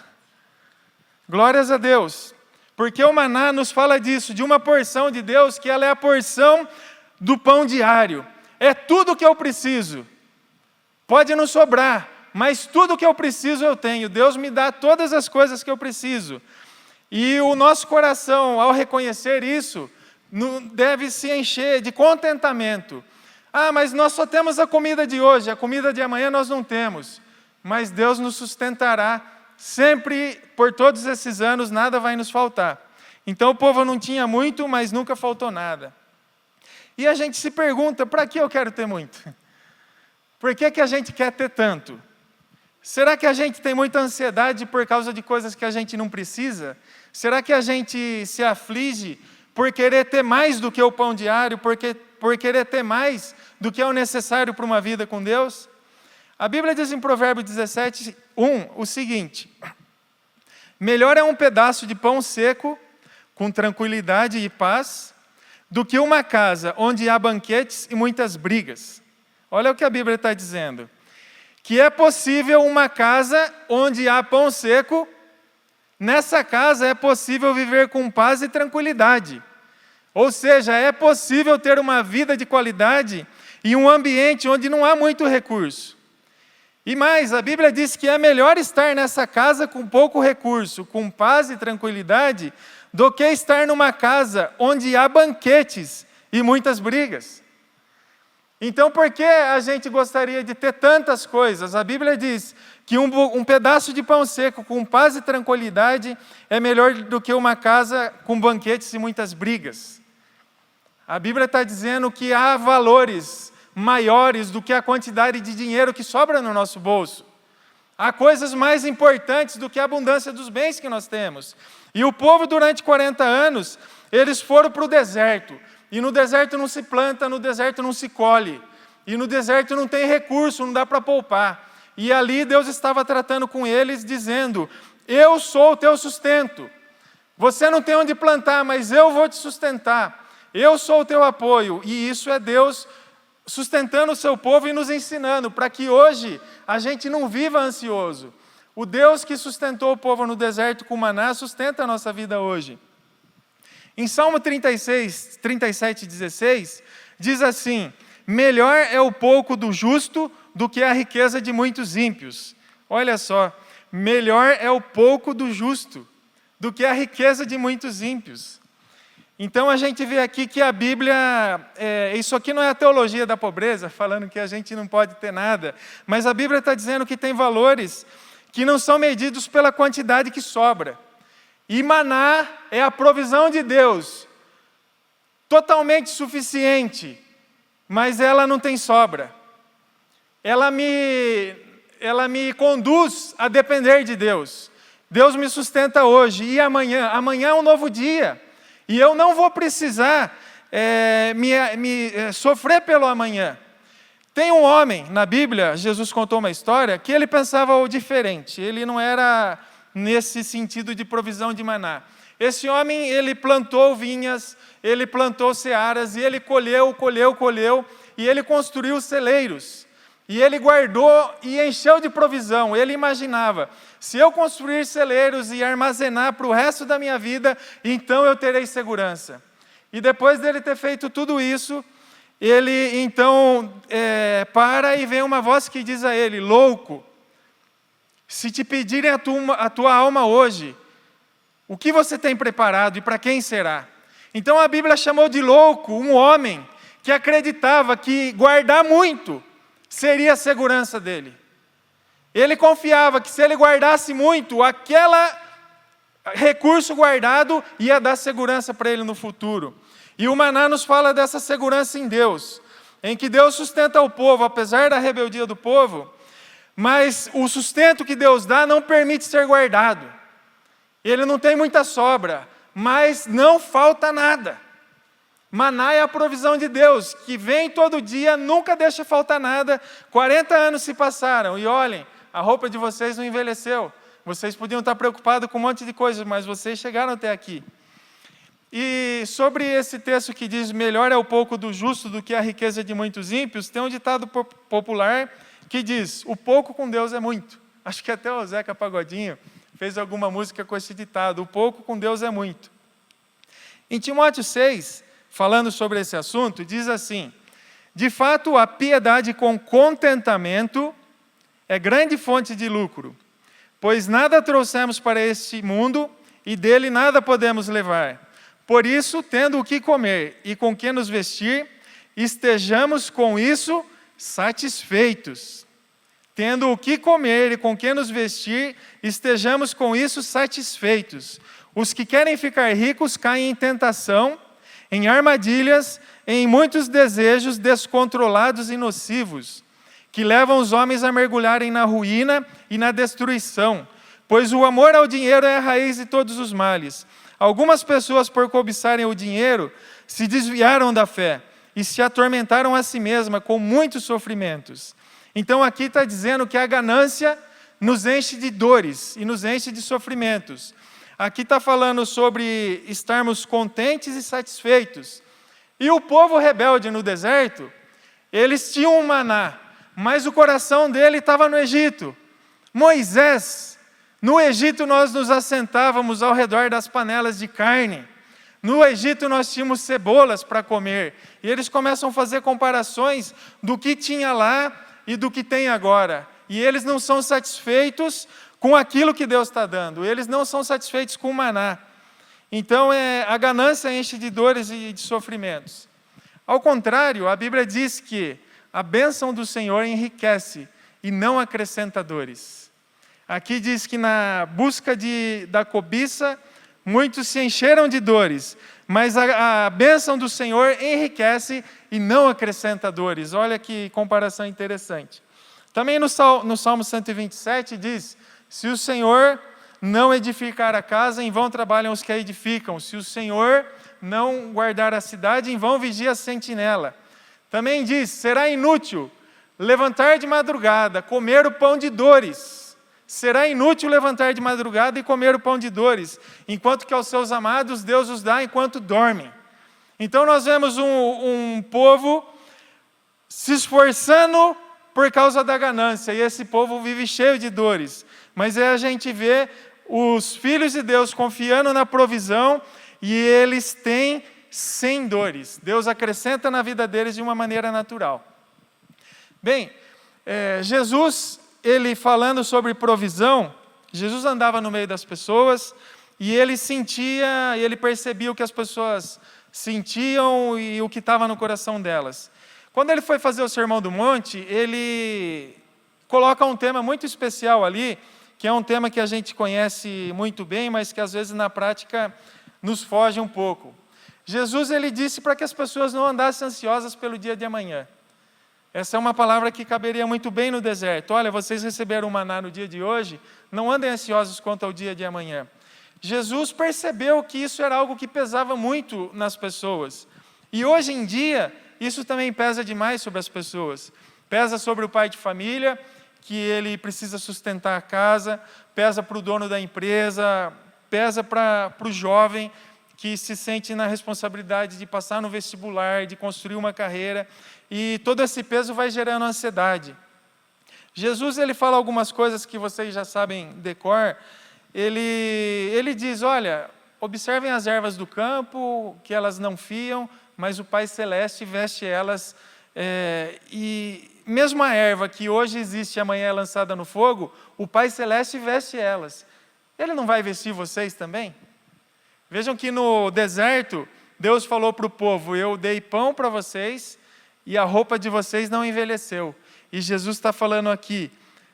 Glórias a Deus. Porque o maná nos fala disso, de uma porção de Deus, que ela é a porção do pão diário. É tudo o que eu preciso. Pode não sobrar, mas tudo o que eu preciso eu tenho. Deus me dá todas as coisas que eu preciso. E o nosso coração, ao reconhecer isso, deve se encher de contentamento. Ah, mas nós só temos a comida de hoje, a comida de amanhã nós não temos. Mas Deus nos sustentará sempre, por todos esses anos, nada vai nos faltar. Então o povo não tinha muito, mas nunca faltou nada. E a gente se pergunta, para que eu quero ter muito? Por que a gente quer ter tanto? Será que a gente tem muita ansiedade por causa de coisas que a gente não precisa? Será que a gente se aflige por querer ter mais do que o pão diário, por querer ter mais do que é o necessário para uma vida com Deus? A Bíblia diz em Provérbios 17, 1, o seguinte: melhor é um pedaço de pão seco, com tranquilidade e paz, do que uma casa onde há banquetes e muitas brigas. Olha o que a Bíblia está dizendo. Que é possível uma casa onde há pão seco, nessa casa é possível viver com paz e tranquilidade. Ou seja, é possível ter uma vida de qualidade em um ambiente onde não há muito recurso. E mais, a Bíblia diz que é melhor estar nessa casa com pouco recurso, com paz e tranquilidade, do que estar numa casa onde há banquetes e muitas brigas. Então, por que a gente gostaria de ter tantas coisas? A Bíblia diz que um pedaço de pão seco com paz e tranquilidade é melhor do que uma casa com banquetes e muitas brigas. A Bíblia está dizendo que há valores maiores do que a quantidade de dinheiro que sobra no nosso bolso. Há coisas mais importantes do que a abundância dos bens que nós temos. E o povo, durante 40 anos, eles foram para o deserto. E no deserto não se planta, no deserto não se colhe. E no deserto não tem recurso, não dá para poupar. E ali Deus estava tratando com eles, dizendo: eu sou o teu sustento. Você não tem onde plantar, mas eu vou te sustentar. Eu sou o teu apoio. E isso é Deus sustentando o seu povo e nos ensinando, para que hoje a gente não viva ansioso. O Deus que sustentou o povo no deserto com maná, sustenta a nossa vida hoje. Em Salmo 36, 37, 16, diz assim: melhor é o pouco do justo do que a riqueza de muitos ímpios. Olha só, melhor é o pouco do justo do que a riqueza de muitos ímpios. Então a gente vê aqui que a Bíblia, isso aqui não é a teologia da pobreza, falando que a gente não pode ter nada, mas a Bíblia está dizendo que tem valores que não são medidos pela quantidade que sobra. E maná é a provisão de Deus, totalmente suficiente, mas ela não tem sobra. Ela me conduz a depender de Deus. Deus me sustenta hoje e amanhã é um novo dia. E eu não vou precisar sofrer pelo amanhã. Tem um homem na Bíblia, Jesus contou uma história, que ele pensava o diferente. Ele não era nesse sentido de provisão de maná. Esse homem, ele plantou vinhas, ele plantou searas, e ele colheu, e ele construiu celeiros. E ele guardou e encheu de provisão. Ele imaginava: se eu construir celeiros e armazenar para o resto da minha vida, então eu terei segurança. E depois dele ter feito tudo isso, ele então para e vem uma voz que diz a ele: louco, se te pedirem a tua alma hoje, o que você tem preparado e para quem será? Então a Bíblia chamou de louco um homem que acreditava que guardar muito seria a segurança dele. Ele confiava que se ele guardasse muito, aquele recurso guardado ia dar segurança para ele no futuro. E o maná nos fala dessa segurança em Deus, em que Deus sustenta o povo, apesar da rebeldia do povo, mas o sustento que Deus dá não permite ser guardado. Ele não tem muita sobra, mas não falta nada. Maná é a provisão de Deus, que vem todo dia, nunca deixa faltar nada. 40 anos se passaram, e olhem, a roupa de vocês não envelheceu. Vocês podiam estar preocupados com um monte de coisas, mas vocês chegaram até aqui. E sobre esse texto que diz: melhor é o pouco do justo do que a riqueza de muitos ímpios, tem um ditado popular que diz: o pouco com Deus é muito. Acho que até o Zeca Pagodinho fez alguma música com esse ditado: o pouco com Deus é muito. Em Timóteo 6, falando sobre esse assunto, diz assim: de fato, a piedade com contentamento é grande fonte de lucro, pois nada trouxemos para este mundo e dele nada podemos levar. Por isso, tendo o que comer e com que nos vestir, estejamos com isso satisfeitos. Tendo o que comer e com que nos vestir, estejamos com isso satisfeitos. Os que querem ficar ricos caem em tentação, em armadilhas, em muitos desejos descontrolados e nocivos, que levam os homens a mergulharem na ruína e na destruição, pois o amor ao dinheiro é a raiz de todos os males. Algumas pessoas, por cobiçarem o dinheiro, se desviaram da fé e se atormentaram a si mesma com muitos sofrimentos. Então aqui está dizendo que a ganância nos enche de dores e nos enche de sofrimentos. Aqui está falando sobre estarmos contentes e satisfeitos. E o povo rebelde no deserto, eles tinham um maná, mas o coração dele estava no Egito. Moisés, no Egito nós nos assentávamos ao redor das panelas de carne. No Egito nós tínhamos cebolas para comer. E eles começam a fazer comparações do que tinha lá e do que tem agora. E eles não são satisfeitos com aquilo que Deus está dando. Eles não são satisfeitos com o maná. Então a ganância enche de dores e de sofrimentos. Ao contrário, a Bíblia diz que a bênção do Senhor enriquece e não acrescenta dores. Aqui diz que na busca da cobiça, muitos se encheram de dores, mas a bênção do Senhor enriquece e não acrescenta dores. Olha que comparação interessante. Também no Salmo 127 diz: se o Senhor não edificar a casa, em vão trabalham os que a edificam. Se o Senhor não guardar a cidade, em vão vigia a sentinela. Também diz: será inútil levantar de madrugada, comer o pão de dores. Será inútil levantar de madrugada e comer o pão de dores, enquanto que aos seus amados Deus os dá enquanto dormem. Então nós vemos um povo se esforçando por causa da ganância, e esse povo vive cheio de dores. Mas aí a gente vê os filhos de Deus confiando na provisão, e eles têm sem dores. Deus acrescenta na vida deles de uma maneira natural. Bem, Jesus, ele falando sobre provisão, Jesus andava no meio das pessoas, e ele sentia, ele percebia o que as pessoas sentiam e o que estava no coração delas. Quando ele foi fazer o Sermão do Monte, ele coloca um tema muito especial ali, que é um tema que a gente conhece muito bem, mas que às vezes na prática nos foge um pouco. Jesus, ele disse para que as pessoas não andassem ansiosas pelo dia de amanhã. Essa é uma palavra que caberia muito bem no deserto. Olha, vocês receberam o maná no dia de hoje, não andem ansiosos quanto ao dia de amanhã. Jesus percebeu que isso era algo que pesava muito nas pessoas. E hoje em dia, isso também pesa demais sobre as pessoas. Pesa sobre o pai de família, que ele precisa sustentar a casa, pesa para o dono da empresa, pesa para o jovem que se sente na responsabilidade de passar no vestibular, de construir uma carreira, e todo esse peso vai gerando ansiedade. Jesus, ele fala algumas coisas que vocês já sabem de cor. Ele diz: olha, observem as ervas do campo, que elas não fiam, mas o Pai Celeste veste elas, e mesmo a erva que hoje existe e amanhã é lançada no fogo, o Pai Celeste veste elas. Ele não vai vestir vocês também? Vejam que no deserto, Deus falou para o povo: eu dei pão para vocês e a roupa de vocês não envelheceu. E Jesus está falando aqui: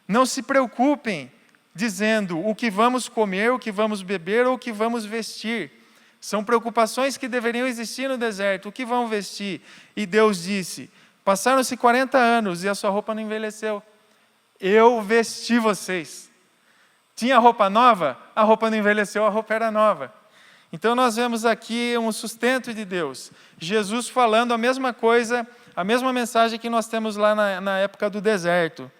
não se preocupem dizendo o que vamos comer, o que vamos beber ou o que vamos vestir. São preocupações que deveriam existir no deserto. O que vão vestir? E Deus disse: passaram-se 40 anos e a sua roupa não envelheceu. Eu vesti vocês. Tinha roupa nova? A roupa não envelheceu, a roupa era nova. Então nós vemos aqui um sustento de Deus. Jesus falando a mesma coisa, a mesma mensagem que nós temos lá na época do deserto.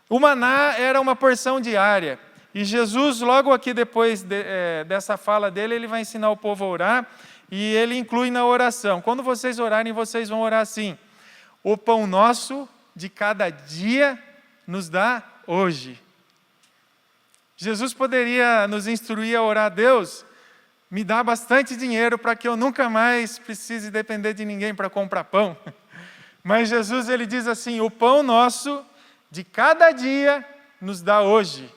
O maná era uma porção diária. E Jesus, logo aqui depois dessa fala dele, ele vai ensinar o povo a orar. E ele inclui na oração: quando vocês orarem, vocês vão orar assim: o pão nosso de cada dia nos dá hoje. Jesus poderia nos instruir a orar: Deus, me dá bastante dinheiro para que eu nunca mais precise depender de ninguém para comprar pão. Mas Jesus, ele diz assim: o pão nosso de cada dia nos dá hoje.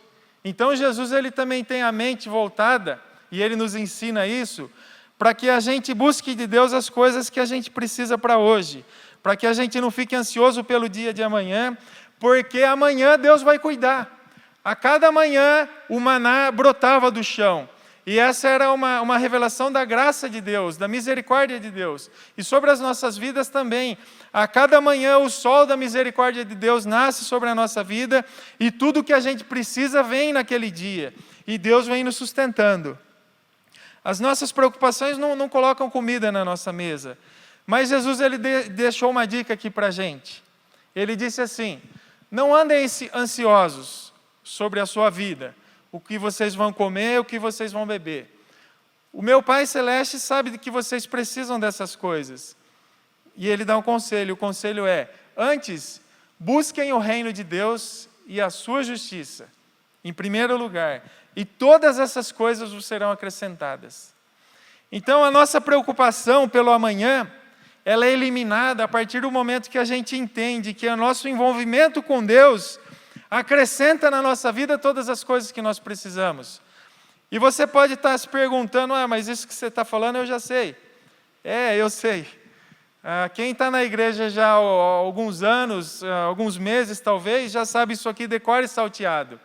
Então Jesus, ele também tem a mente voltada, e ele nos ensina isso, para que a gente busque de Deus as coisas que a gente precisa para hoje. para que a gente não fique ansioso pelo dia de amanhã, porque amanhã Deus vai cuidar. A cada manhã o maná brotava do chão. E essa era uma revelação da graça de Deus, da misericórdia de Deus. E sobre as nossas vidas também. A cada manhã o sol da misericórdia de Deus nasce sobre a nossa vida e tudo que a gente precisa vem naquele dia. E Deus vem nos sustentando. As nossas preocupações não colocam comida na nossa mesa. Mas Jesus ele deixou uma dica aqui para a gente. Ele disse assim: não andem ansiosos sobre a sua vida. O que vocês vão comer, o que vocês vão beber. O meu Pai Celeste sabe que vocês precisam dessas coisas. E Ele dá um conselho. O conselho é: antes, busquem o reino de Deus e a sua justiça, em primeiro lugar. E todas essas coisas vos serão acrescentadas. Então, a nossa preocupação pelo amanhã, ela é eliminada a partir do momento que a gente entende que o nosso envolvimento com Deus acrescenta na nossa vida todas as coisas que nós precisamos. E você pode estar se perguntando: mas isso que você está falando eu já sei. Eu sei. Quem está na igreja já há alguns anos, alguns meses talvez, já sabe isso aqui de cor e salteado.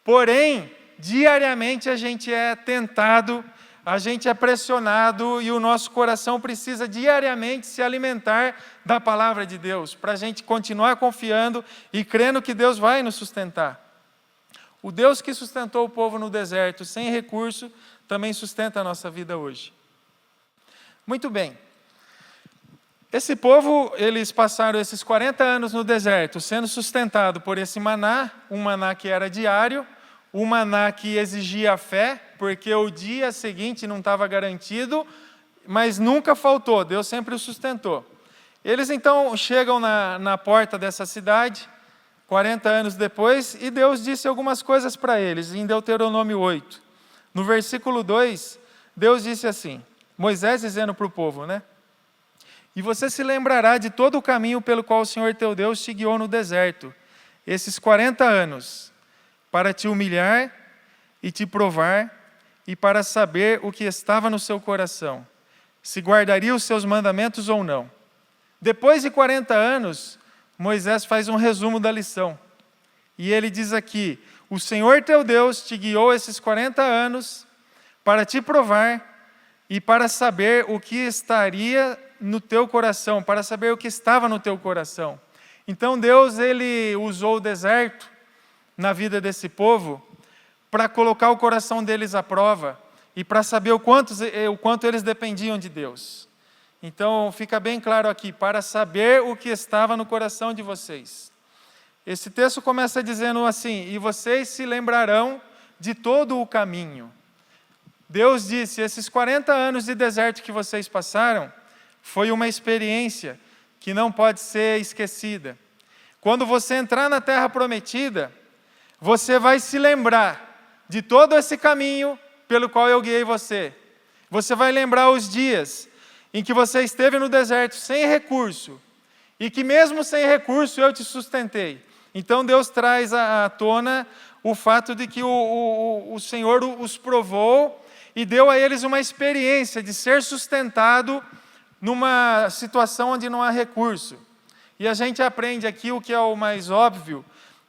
Porém, diariamente a gente é tentado, a gente é pressionado e o nosso coração precisa diariamente se alimentar da palavra de Deus, para a gente continuar confiando e crendo que Deus vai nos sustentar. O Deus que sustentou o povo no deserto sem recurso, também sustenta a nossa vida hoje. Muito bem. Esse povo, eles passaram esses 40 anos no deserto, sendo sustentado por esse maná, um maná que era diário, um maná que exigia fé, porque o dia seguinte não estava garantido, mas nunca faltou, Deus sempre o sustentou. Eles então chegam na porta dessa cidade, 40 anos depois, e Deus disse algumas coisas para eles, em Deuteronômio 8. No versículo 2, Deus disse assim, Moisés dizendo para o povo, né? E você se lembrará de todo o caminho pelo qual o Senhor teu Deus te guiou no deserto, esses 40 anos, para te humilhar e te provar, e para saber o que estava no seu coração, se guardaria os seus mandamentos ou não. Depois de 40 anos, Moisés faz um resumo da lição. E ele diz aqui, o Senhor teu Deus te guiou esses 40 anos para te provar e para saber o que estaria no teu coração, para saber o que estava no teu coração. Então Deus, ele usou o deserto na vida desse povo para colocar o coração deles à prova e para saber o quanto eles dependiam de Deus. Então fica bem claro aqui, para saber o que estava no coração de vocês. Esse texto começa dizendo assim, e vocês se lembrarão de todo o caminho. Deus disse, esses 40 anos de deserto que vocês passaram, foi uma experiência que não pode ser esquecida. Quando você entrar na terra prometida, você vai se lembrar de todo esse caminho pelo qual eu guiei você. Você vai lembrar os dias em que você esteve no deserto sem recurso, e que mesmo sem recurso eu te sustentei. Então Deus traz à tona o fato de que o Senhor os provou e deu a eles uma experiência de ser sustentado numa situação onde não há recurso. E a gente aprende aqui o que é o mais óbvio,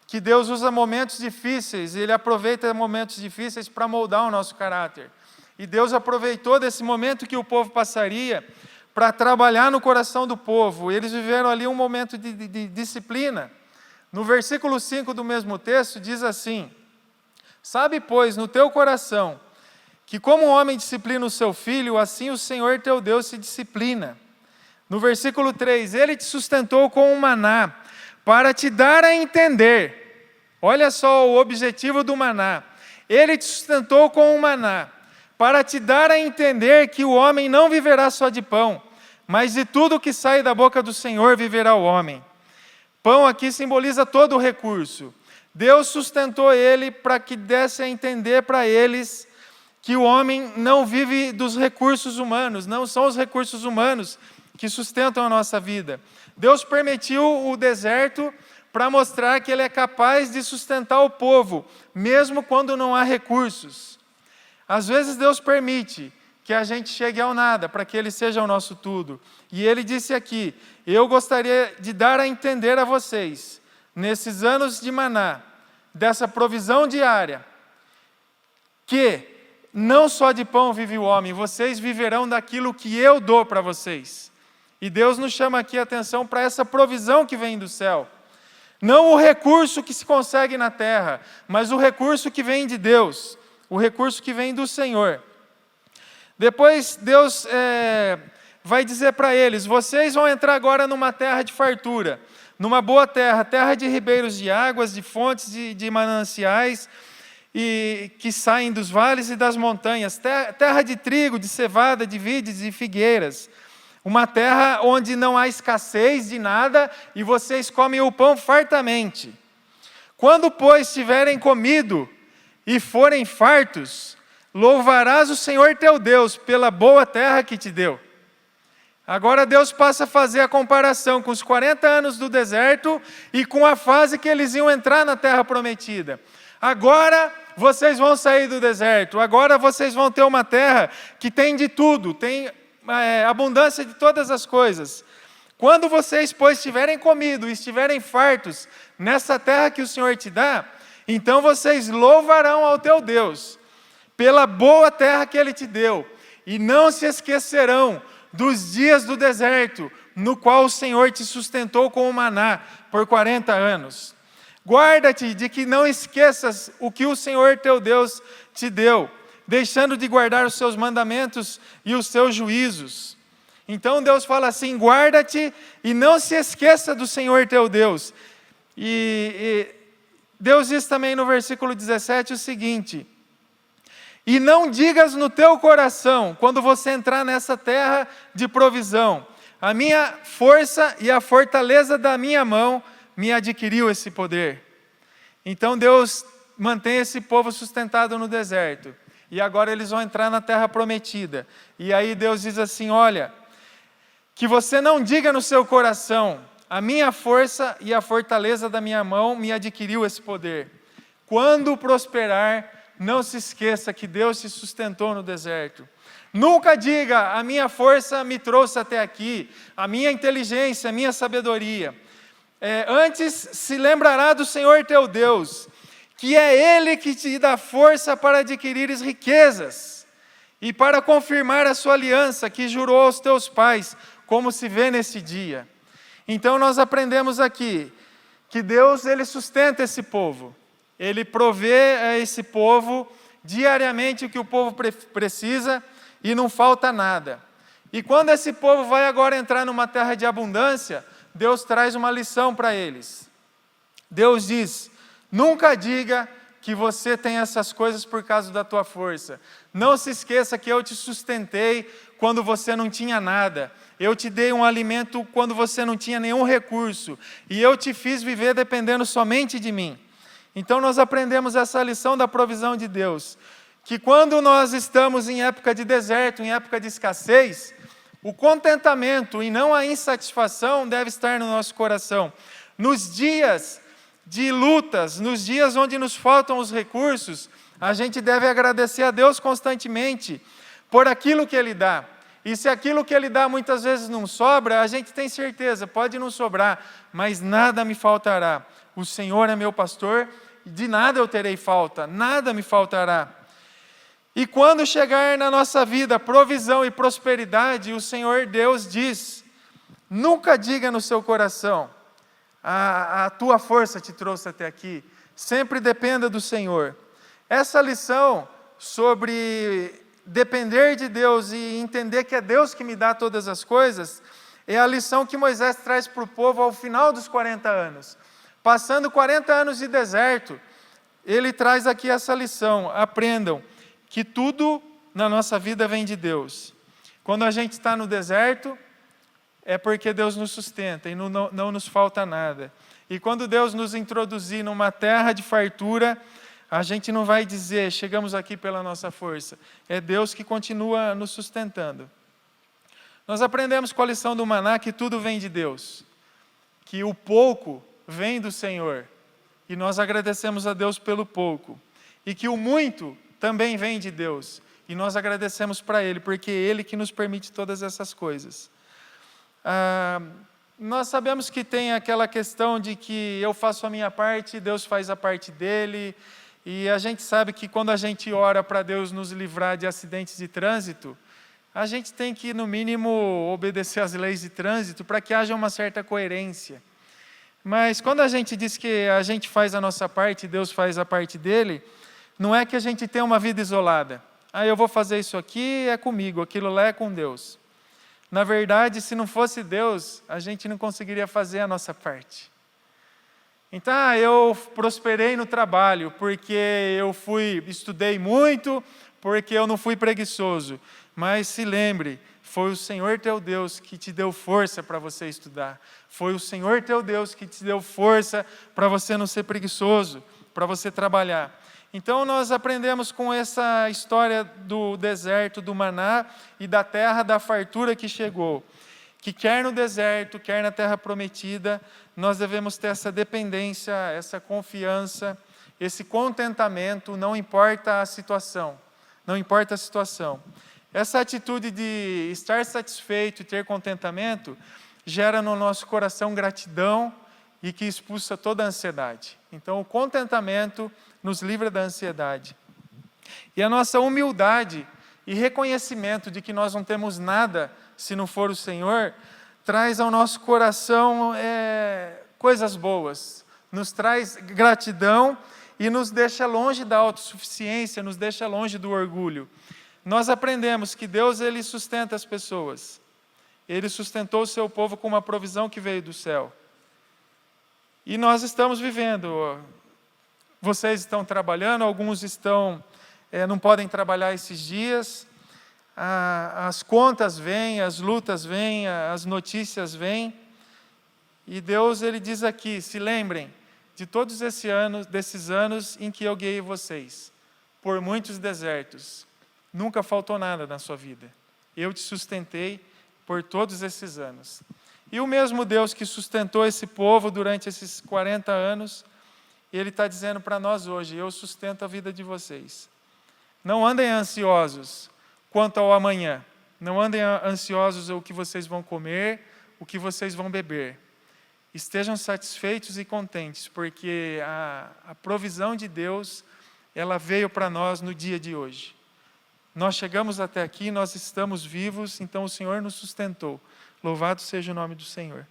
que Deus usa momentos difíceis, Ele aproveita momentos difíceis para moldar o nosso caráter. E Deus aproveitou desse momento que o povo passaria para trabalhar no coração do povo. Eles viveram ali um momento de disciplina. No versículo 5 do mesmo texto diz assim, sabe, pois, no teu coração, que como um homem disciplina o seu filho, assim o Senhor teu Deus se disciplina. No versículo 3, Ele te sustentou com um maná, para te dar a entender. Olha só o objetivo do maná. Ele te sustentou com um maná, para te dar a entender que o homem não viverá só de pão, mas de tudo que sai da boca do Senhor viverá o homem. Pão aqui simboliza todo o recurso. Deus sustentou ele para que desse a entender para eles que o homem não vive dos recursos humanos, não são os recursos humanos que sustentam a nossa vida. Deus permitiu o deserto para mostrar que Ele é capaz de sustentar o povo, mesmo quando não há recursos. Às vezes Deus permite que a gente chegue ao nada, para que Ele seja o nosso tudo. E Ele disse aqui: eu gostaria de dar a entender a vocês, nesses anos de maná, dessa provisão diária, que não só de pão vive o homem, vocês viverão daquilo que eu dou para vocês. E Deus nos chama aqui a atenção para essa provisão que vem do céu. Não o recurso que se consegue na terra, mas o recurso que vem de Deus, o recurso que vem do Senhor. Depois Deus vai dizer para eles: vocês vão entrar agora numa terra de fartura, numa boa terra, terra de ribeiros de águas, de fontes de mananciais, e que saem dos vales e das montanhas, terra de trigo, de cevada, de vides e figueiras, uma terra onde não há escassez de nada e vocês comem o pão fartamente. Quando, pois, tiverem comido e forem fartos, louvarás o Senhor teu Deus pela boa terra que te deu. Agora Deus passa a fazer a comparação com os 40 anos do deserto e com a fase que eles iam entrar na terra prometida. Agora vocês vão sair do deserto, agora vocês vão ter uma terra que tem de tudo, tem abundância de todas as coisas. Quando vocês, pois, tiverem comido e estiverem fartos nessa terra que o Senhor te dá, então vocês louvarão ao teu Deus pela boa terra que Ele te deu, e não se esquecerão dos dias do deserto, no qual o Senhor te sustentou com o maná por 40 anos. Guarda-te de que não esqueças o que o Senhor teu Deus te deu, deixando de guardar os seus mandamentos e os seus juízos. Então Deus fala assim: guarda-te e não se esqueça do Senhor teu Deus. E Deus diz também no versículo 17 o seguinte: e não digas no teu coração, quando você entrar nessa terra de provisão, a minha força e a fortaleza da minha mão me adquiriu esse poder. Então Deus mantém esse povo sustentado no deserto. E agora eles vão entrar na terra prometida. E aí Deus diz assim: olha, que você não diga no seu coração, a minha força e a fortaleza da minha mão me adquiriu esse poder. Quando prosperar, não se esqueça que Deus te sustentou no deserto. Nunca diga, a minha força me trouxe até aqui, a minha inteligência, a minha sabedoria. Antes se lembrará do Senhor teu Deus, que é Ele que te dá força para adquirires riquezas e para confirmar a sua aliança que jurou aos teus pais, como se vê nesse dia. Então nós aprendemos aqui que Deus, Ele sustenta esse povo, Ele provê a esse povo diariamente o que o povo precisa e não falta nada. E quando esse povo vai agora entrar numa terra de abundância, Deus traz uma lição para eles. Deus diz: nunca diga que você tem essas coisas por causa da tua força. Não se esqueça que eu te sustentei quando você não tinha nada. Eu te dei um alimento quando você não tinha nenhum recurso. E eu te fiz viver dependendo somente de mim. Então nós aprendemos essa lição da provisão de Deus. Que quando nós estamos em época de deserto, em época de escassez, o contentamento e não a insatisfação deve estar no nosso coração. Nos dias de lutas, nos dias onde nos faltam os recursos, a gente deve agradecer a Deus constantemente por aquilo que Ele dá. E se aquilo que Ele dá muitas vezes não sobra, a gente tem certeza, pode não sobrar, mas nada me faltará. O Senhor é meu pastor, de nada eu terei falta, nada me faltará. E quando chegar na nossa vida provisão e prosperidade, o Senhor Deus diz: nunca diga no seu coração, a tua força te trouxe até aqui. Sempre dependa do Senhor. Essa lição sobre depender de Deus e entender que é Deus que me dá todas as coisas, é a lição que Moisés traz para o povo ao final dos 40 anos. Passando 40 anos de deserto, ele traz aqui essa lição: aprendam que tudo na nossa vida vem de Deus. Quando a gente está no deserto, é porque Deus nos sustenta e não nos falta nada. E quando Deus nos introduzir numa terra de fartura, a gente não vai dizer, chegamos aqui pela nossa força. É Deus que continua nos sustentando. Nós aprendemos com a lição do maná que tudo vem de Deus. Que o pouco vem do Senhor. E nós agradecemos a Deus pelo pouco. E que o muito também vem de Deus. E nós agradecemos para Ele, porque é Ele que nos permite todas essas coisas. Nós sabemos que tem aquela questão de que eu faço a minha parte, Deus faz a parte dele, e a gente sabe que quando a gente ora para Deus nos livrar de acidentes de trânsito, a gente tem que, no mínimo, obedecer às leis de trânsito para que haja uma certa coerência. Mas quando a gente diz que a gente faz a nossa parte, Deus faz a parte dele, não é que a gente tem uma vida isolada. Eu vou fazer isso aqui, é comigo, aquilo lá é com Deus. Na verdade, se não fosse Deus, a gente não conseguiria fazer a nossa parte. Então, eu prosperei no trabalho porque eu estudei muito, porque eu não fui preguiçoso. Mas se lembre, foi o Senhor teu Deus que te deu força para você estudar. Foi o Senhor teu Deus que te deu força para você não ser preguiçoso, para você trabalhar. Então nós aprendemos com essa história do deserto, do maná e da terra da fartura que chegou. Que quer no deserto, quer na terra prometida, nós devemos ter essa dependência, essa confiança, esse contentamento, não importa a situação. Não importa a situação. Essa atitude de estar satisfeito e ter contentamento gera no nosso coração gratidão e que expulsa toda a ansiedade. Então, o contentamento nos livra da ansiedade. E a nossa humildade e reconhecimento de que nós não temos nada se não for o Senhor, traz ao nosso coração coisas boas, nos traz gratidão e nos deixa longe da autossuficiência, nos deixa longe do orgulho. Nós aprendemos que Deus, Ele sustenta as pessoas. Ele sustentou o seu povo com uma provisão que veio do céu. E nós estamos vivendo. Vocês estão trabalhando, alguns não podem trabalhar esses dias. As contas vêm, as lutas vêm, as notícias vêm. E Deus, Ele diz aqui, se lembrem de todos desses anos em que eu guiei vocês, por muitos desertos. Nunca faltou nada na sua vida. Eu te sustentei por todos esses anos. E o mesmo Deus que sustentou esse povo durante esses 40 anos, Ele está dizendo para nós hoje, eu sustento a vida de vocês. Não andem ansiosos quanto ao amanhã. Não andem ansiosos o que vocês vão comer, o que vocês vão beber. Estejam satisfeitos e contentes, porque a provisão de Deus, ela veio para nós no dia de hoje. Nós chegamos até aqui, nós estamos vivos, então o Senhor nos sustentou. Louvado seja o nome do Senhor.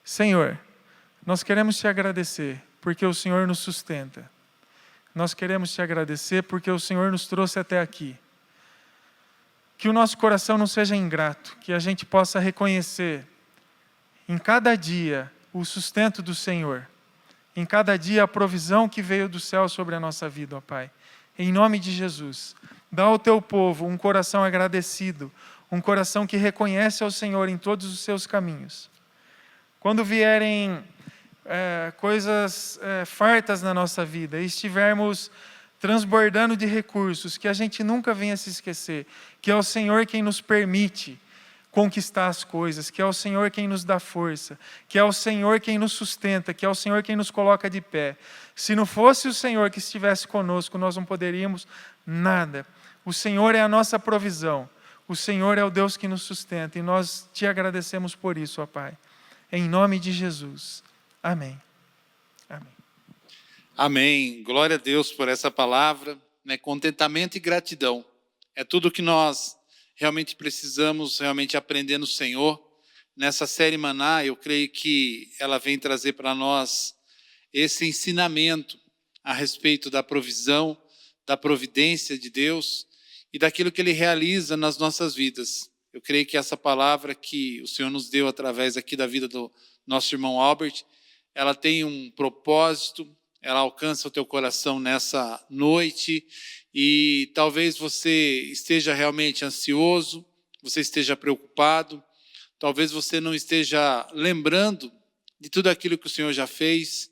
Senhor, nós queremos te agradecer, porque o Senhor nos sustenta. Nós queremos te agradecer, porque o Senhor nos trouxe até aqui. Que o nosso coração não seja ingrato, que a gente possa reconhecer em cada dia o sustento do Senhor. Em cada dia a provisão que veio do céu sobre a nossa vida, ó Pai. Em nome de Jesus, dá ao teu povo um coração agradecido, um coração que reconhece ao Senhor em todos os seus caminhos. Quando vierem coisas fartas na nossa vida e estivermos transbordando de recursos, que a gente nunca venha se esquecer, que é o Senhor quem nos permite conquistar as coisas, que é o Senhor quem nos dá força, que é o Senhor quem nos sustenta, que é o Senhor quem nos coloca de pé. Se não fosse o Senhor que estivesse conosco, nós não poderíamos nada. O Senhor é a nossa provisão. O Senhor é o Deus que nos sustenta. E nós te agradecemos por isso, ó Pai. Em nome de Jesus. Amém. Amém. Amém. Glória a Deus por essa palavra. Contentamento e gratidão. É tudo que nós realmente precisamos aprender no Senhor. Nessa série Maná, eu creio que ela vem trazer para nós esse ensinamento a respeito da provisão, da providência de Deus e daquilo que Ele realiza nas nossas vidas. Eu creio que essa palavra que o Senhor nos deu através aqui da vida do nosso irmão Albert, ela tem um propósito, ela alcança o teu coração nessa noite e talvez você esteja realmente ansioso, você esteja preocupado, talvez você não esteja lembrando de tudo aquilo que o Senhor já fez,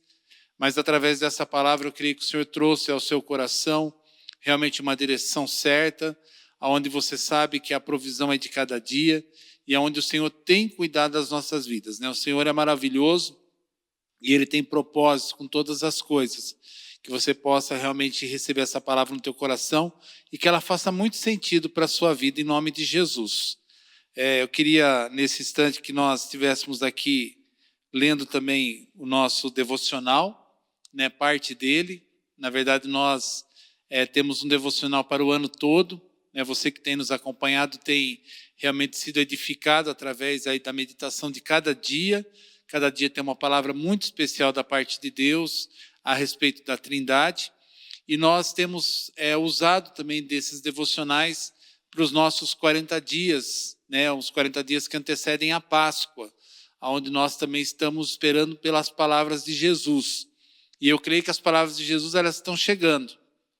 mas através dessa palavra eu creio que o Senhor trouxe ao seu coração realmente uma direção certa, onde você sabe que a provisão é de cada dia e onde o Senhor tem cuidado das nossas vidas. O Senhor é maravilhoso e Ele tem propósitos com todas as coisas que você possa realmente receber essa palavra no teu coração e que ela faça muito sentido para a sua vida, em nome de Jesus. Eu queria, nesse instante, que nós estivéssemos aqui lendo também o nosso devocional, né, parte dele. Na verdade, nós temos um devocional para o ano todo. Né, você que tem nos acompanhado tem realmente sido edificado através aí da meditação de cada dia. Cada dia tem uma palavra muito especial da parte de Deus a respeito da Trindade. E nós temos usado também desses devocionais para os nossos 40 dias, né, os 40 dias que antecedem a Páscoa, onde nós também estamos esperando pelas palavras de Jesus. E eu creio que as palavras de Jesus elas estão chegando,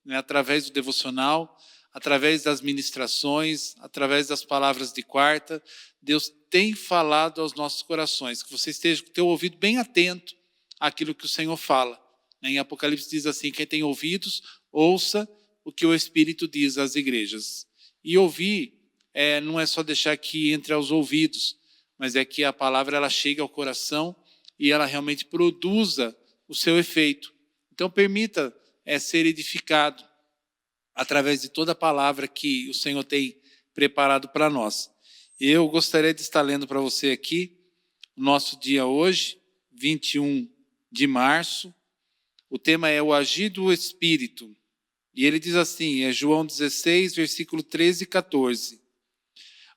né, através do devocional, através das ministrações, através das palavras de quarta. Deus tem falado aos nossos corações, que você esteja com o teu ouvido bem atento àquilo que o Senhor fala. Em Apocalipse diz assim, quem tem ouvidos, ouça o que o Espírito diz às igrejas. E ouvir não é só deixar que entre aos ouvidos, mas é que a palavra ela chegue ao coração e ela realmente produza o seu efeito. Então permita ser edificado através de toda a palavra que o Senhor tem preparado para nós. Eu gostaria de estar lendo para você aqui o nosso dia hoje, 21 de março. O tema é o agir do Espírito. E ele diz assim, João 16, versículo 13 e 14.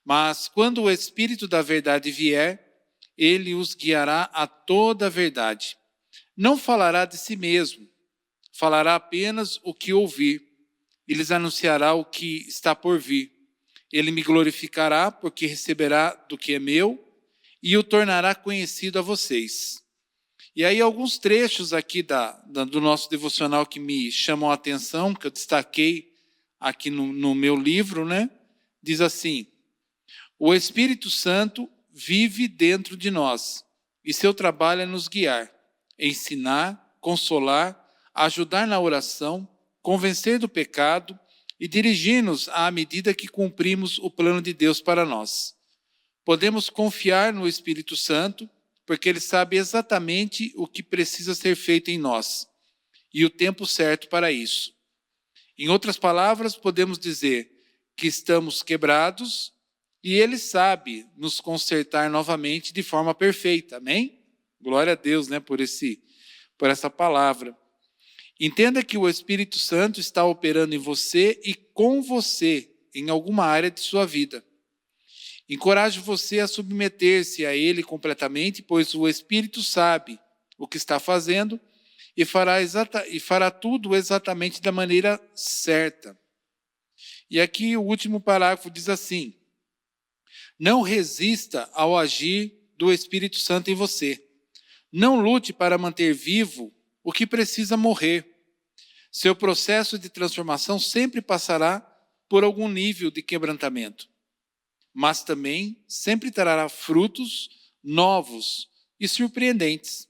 Mas quando o Espírito da verdade vier, ele os guiará a toda a verdade. Não falará de si mesmo, falará apenas o que ouvir, e lhes anunciará o que está por vir. Ele me glorificará, porque receberá do que é meu, e o tornará conhecido a vocês. E aí alguns trechos aqui do nosso devocional que me chamam a atenção, que eu destaquei aqui no meu livro, né? Diz assim, o Espírito Santo vive dentro de nós, e seu trabalho é nos guiar, ensinar, consolar, ajudar na oração, convencer do pecado e dirigir-nos à medida que cumprimos o plano de Deus para nós. Podemos confiar no Espírito Santo, porque ele sabe exatamente o que precisa ser feito em nós e o tempo certo para isso. Em outras palavras, podemos dizer que estamos quebrados e ele sabe nos consertar novamente de forma perfeita. Amém? Glória a Deus, né, por essa palavra. Entenda que o Espírito Santo está operando em você e com você em alguma área de sua vida. Encorajo você a submeter-se a ele completamente, pois o Espírito sabe o que está fazendo e fará tudo exatamente da maneira certa. E aqui o último parágrafo diz assim, não resista ao agir do Espírito Santo em você. Não lute para manter vivo o que precisa morrer. Seu processo de transformação sempre passará por algum nível de quebrantamento, mas também sempre trará frutos novos e surpreendentes.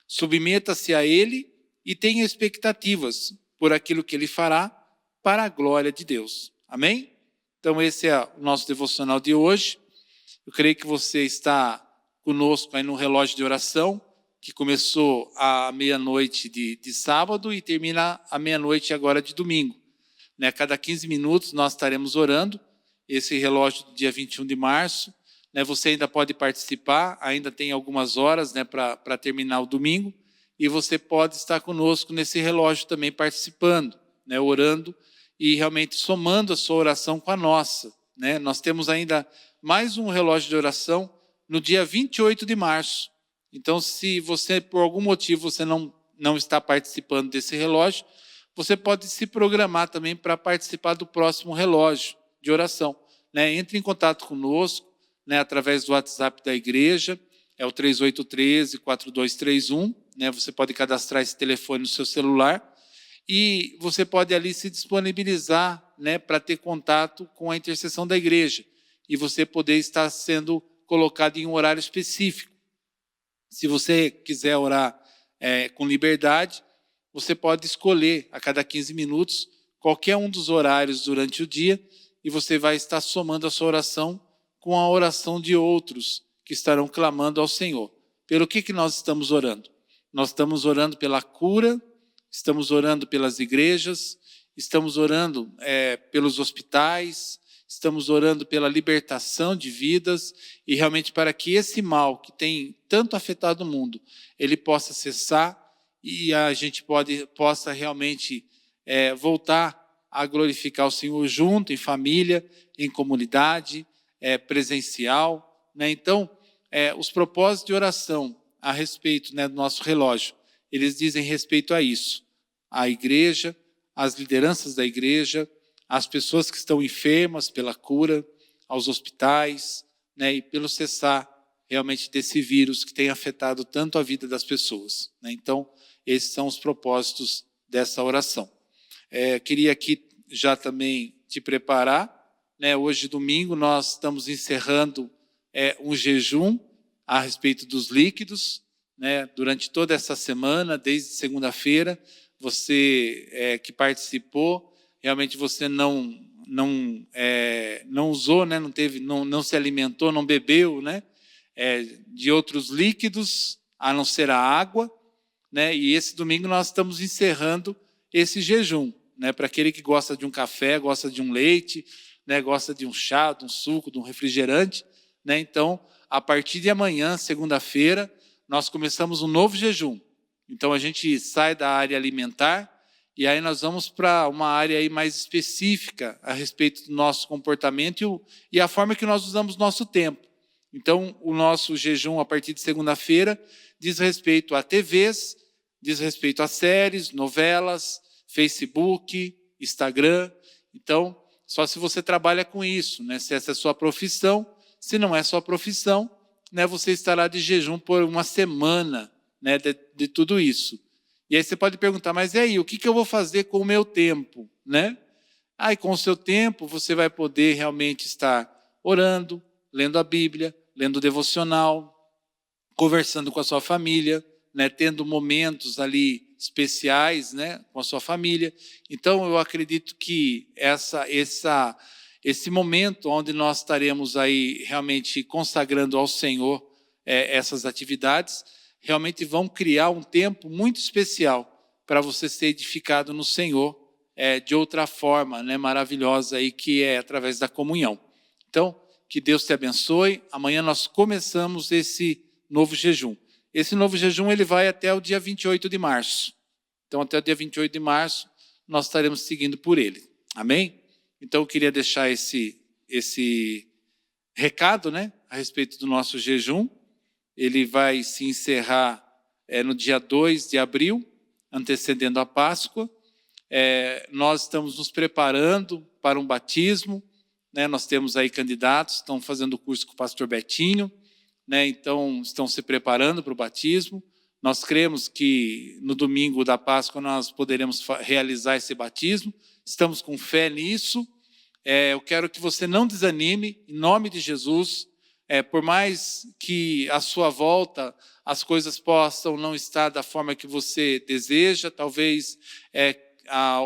Submeta-se a ele e tenha expectativas por aquilo que ele fará para a glória de Deus. Amém? Então esse é o nosso devocional de hoje. Eu creio que você está conosco aí no relógio de oração, que começou à meia-noite de sábado e termina à meia-noite agora de domingo. Né? Cada 15 minutos nós estaremos orando, esse relógio do dia 21 de março. Né? Você ainda pode participar, ainda tem algumas horas, né, para terminar o domingo, e você pode estar conosco nesse relógio também participando, né, orando e realmente somando a sua oração com a nossa. Né? Nós temos ainda mais um relógio de oração no dia 28 de março. Então, se você, por algum motivo, você não está participando desse relógio, você pode se programar também para participar do próximo relógio de oração. Né? Entre em contato conosco, né, através do WhatsApp da igreja, é o 3813-4231. Né? Você pode cadastrar esse telefone no seu celular e você pode ali se disponibilizar, né, para ter contato com a intercessão da igreja e você poder estar sendo colocado em um horário específico. Se você quiser orar com liberdade, você pode escolher a cada 15 minutos qualquer um dos horários durante o dia e você vai estar somando a sua oração com a oração de outros que estarão clamando ao Senhor. Pelo que nós estamos orando? Nós estamos orando pela cura estamos orando pelas igrejas, estamos orando pelos hospitais, estamos orando pela libertação de vidas e realmente para que esse mal que tem tanto afetado o mundo, ele possa cessar e a gente possa realmente voltar a glorificar o Senhor junto, em família, em comunidade, presencial, né? Então, os propósitos de oração a respeito, né, do nosso relógio, eles dizem respeito a isso, à igreja, às lideranças da igreja, às pessoas que estão enfermas pela cura, aos hospitais, né, e pelo cessar realmente desse vírus que tem afetado tanto a vida das pessoas, né? Então, esses são os propósitos dessa oração. Queria aqui já também te preparar, né? Hoje, domingo, nós estamos encerrando um jejum a respeito dos líquidos, né? Durante toda essa semana, desde segunda-feira, você que participou, realmente você não usou, né? não se alimentou, não bebeu, né? De outros líquidos, a não ser a água, né? E esse domingo nós estamos encerrando esse jejum, né? Para aquele que gosta de um café, gosta de um leite, né? Gosta de um chá, de um suco, de um refrigerante, né? Então, a partir de amanhã, segunda-feira, nós começamos um novo jejum. Então, a gente sai da área alimentar e aí nós vamos para uma área aí mais específica a respeito do nosso comportamento e a forma que nós usamos nosso tempo. Então, o nosso jejum a partir de segunda-feira diz respeito a TVs, diz respeito a séries, novelas, Facebook, Instagram. Então, só se você trabalha com isso, né? Se essa é a sua profissão, se não é sua profissão, né? Você estará de jejum por uma semana, né? De tudo isso. E aí você pode perguntar, mas e aí, o que eu vou fazer com o meu tempo, né? E com o seu tempo você vai poder realmente estar orando, lendo a Bíblia, lendo o devocional, conversando com a sua família, né, tendo momentos ali especiais, né, com a sua família. Então, eu acredito que esse momento onde nós estaremos aí realmente consagrando ao Senhor essas atividades, realmente vão criar um tempo muito especial para você ser edificado no Senhor de outra forma, né, maravilhosa aí, que é através da comunhão. Então, que Deus te abençoe. Amanhã nós começamos esse novo jejum. Esse novo jejum ele vai até o dia 28 de março. Então, até o dia 28 de março, nós estaremos seguindo por ele. Amém? Então, eu queria deixar esse recado, né, a respeito do nosso jejum. Ele vai se encerrar no dia 2 de abril, antecedendo a Páscoa. Nós estamos nos preparando para um batismo, né? Nós temos aí candidatos, estão fazendo o curso com o pastor Betinho, né? Então estão se preparando para o batismo. Nós cremos que no domingo da Páscoa nós poderemos realizar esse batismo, estamos com fé nisso. Eu quero que você não desanime, em nome de Jesus. Por mais que à sua volta as coisas possam não estar da forma que você deseja, talvez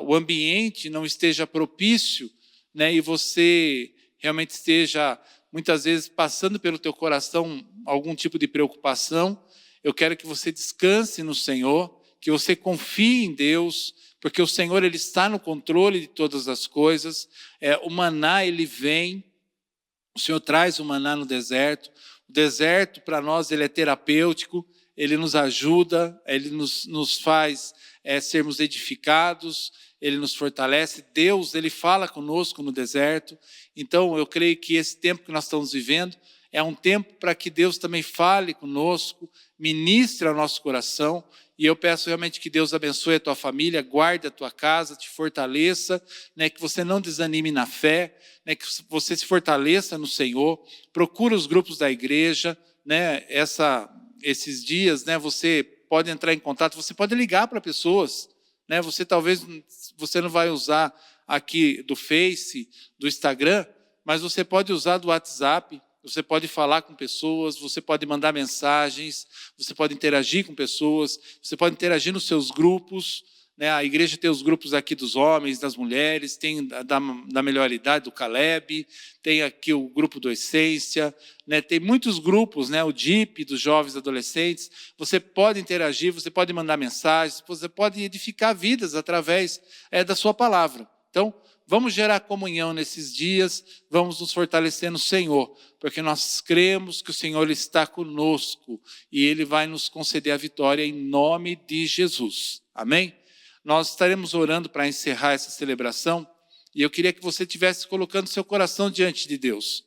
o ambiente não esteja propício, né, e você realmente esteja, muitas vezes, passando pelo teu coração algum tipo de preocupação, eu quero que você descanse no Senhor, que você confie em Deus, porque o Senhor ele está no controle de todas as coisas. O maná, ele vem, o Senhor traz o maná no deserto. O deserto, para nós, ele é terapêutico, ele nos ajuda, ele nos faz sermos edificados, ele nos fortalece. Deus, ele fala conosco no deserto. Então, eu creio que esse tempo que nós estamos vivendo é um tempo para que Deus também fale conosco, ministre ao nosso coração. E eu peço realmente que Deus abençoe a tua família, guarde a tua casa, te fortaleça, né, que você não desanime na fé, né, que você se fortaleça no Senhor. Procura os grupos da igreja, né, esses dias, né, você pode entrar em contato, você pode ligar para pessoas, né, você não vai usar aqui do Face, do Instagram, mas você pode usar do WhatsApp. Você pode falar com pessoas, você pode mandar mensagens, você pode interagir com pessoas, você pode interagir nos seus grupos, né? A igreja tem os grupos aqui dos homens, das mulheres, tem da melhor idade, do Caleb, tem aqui o grupo do Essência, né? Tem muitos grupos, né? O DIP, dos jovens e adolescentes. Você pode interagir, você pode mandar mensagens, você pode edificar vidas através da sua palavra. Então, vamos gerar comunhão nesses dias, vamos nos fortalecer no Senhor, porque nós cremos que o Senhor está conosco e Ele vai nos conceder a vitória em nome de Jesus. Amém? Nós estaremos orando para encerrar essa celebração e eu queria que você estivesse colocando seu coração diante de Deus,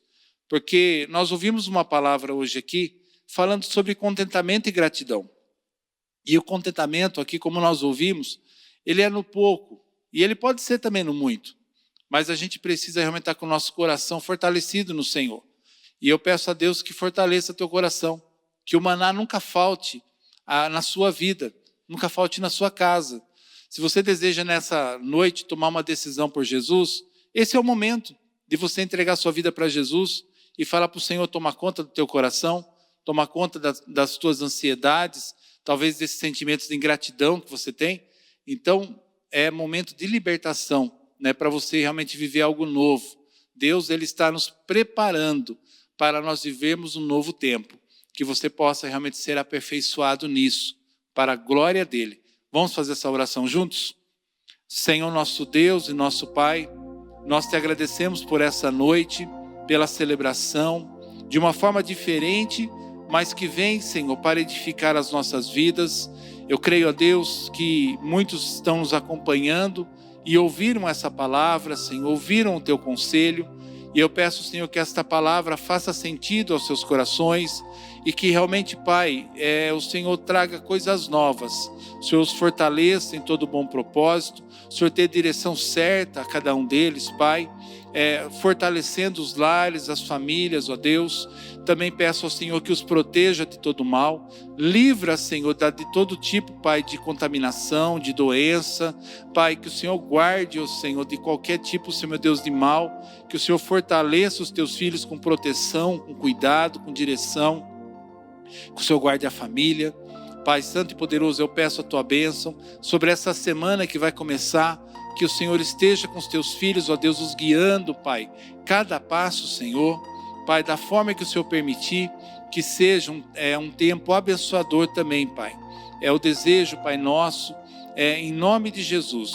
porque nós ouvimos uma palavra hoje aqui falando sobre contentamento e gratidão. E o contentamento aqui, como nós ouvimos, ele é no pouco e ele pode ser também no muito. Mas a gente precisa realmente estar com o nosso coração fortalecido no Senhor. E eu peço a Deus que fortaleça teu coração, que o maná nunca falte na sua vida, nunca falte na sua casa. Se você deseja nessa noite tomar uma decisão por Jesus, esse é o momento de você entregar sua vida para Jesus e falar para o Senhor tomar conta do teu coração, tomar conta das tuas ansiedades, talvez desses sentimentos de ingratidão que você tem. Então, é momento de libertação, né, para você realmente viver algo novo. Deus, Ele está nos preparando para nós vivermos um novo tempo, que você possa realmente ser aperfeiçoado nisso, para a glória dEle. Vamos fazer essa oração juntos? Senhor nosso Deus e nosso Pai, nós te agradecemos por essa noite, pela celebração, de uma forma diferente, mas que vem, Senhor, para edificar as nossas vidas. Eu creio, a Deus, que muitos estão nos acompanhando e ouviram essa palavra, Senhor, ouviram o teu conselho. E eu peço, Senhor, que esta palavra faça sentido aos seus corações e que realmente, Pai, o Senhor traga coisas novas. O Senhor os fortaleça em todo bom propósito. O Senhor dê direção certa a cada um deles, Pai. Fortalecendo os lares, as famílias, ó Deus. Também peço ao Senhor que os proteja de todo mal. Livra, Senhor, de todo tipo, Pai, de contaminação, de doença. Pai, que o Senhor guarde, ó Senhor, de qualquer tipo, Senhor meu Deus, de mal. Que o Senhor fortaleça os teus filhos com proteção, com cuidado, com direção. Que o Senhor guarde a família. Pai Santo e Poderoso, eu peço a tua bênção sobre essa semana que vai começar. Que o Senhor esteja com os teus filhos, ó Deus, os guiando, Pai. Cada passo, Senhor. Pai, da forma que o Senhor permitir, que seja um tempo abençoador também, Pai. É o desejo, Pai nosso, em nome de Jesus.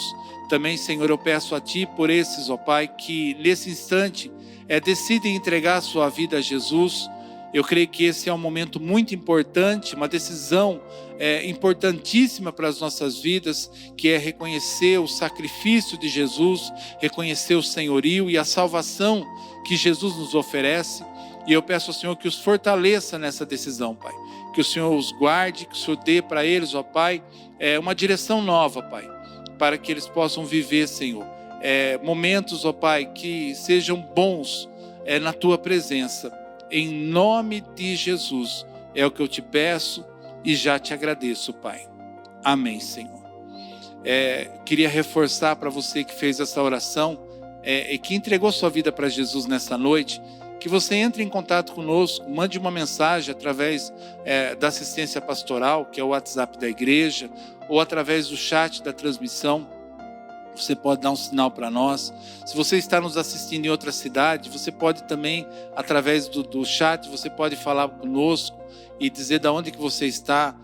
Também, Senhor, eu peço a Ti por esses, ó Pai, que nesse instante decidem entregar a sua vida a Jesus. Eu creio que esse é um momento muito importante, uma decisão importantíssima para as nossas vidas, que é reconhecer o sacrifício de Jesus, reconhecer o senhorio e a salvação que Jesus nos oferece. E eu peço ao Senhor que os fortaleça nessa decisão, Pai. Que o Senhor os guarde, que o Senhor dê para eles, ó Pai, uma direção nova, Pai, para que eles possam viver, Senhor, momentos, ó Pai, que sejam bons na Tua presença. Em nome de Jesus, é o que eu te peço e já te agradeço, Pai. Amém, Senhor. Queria reforçar para você que fez essa oração e que entregou sua vida para Jesus nessa noite, que você entre em contato conosco, mande uma mensagem através da assistência pastoral, que é o WhatsApp da igreja, ou através do chat da transmissão. Você pode dar um sinal para nós. Se você está nos assistindo em outra cidade, você pode também, através do chat, você pode falar conosco e dizer de onde que você está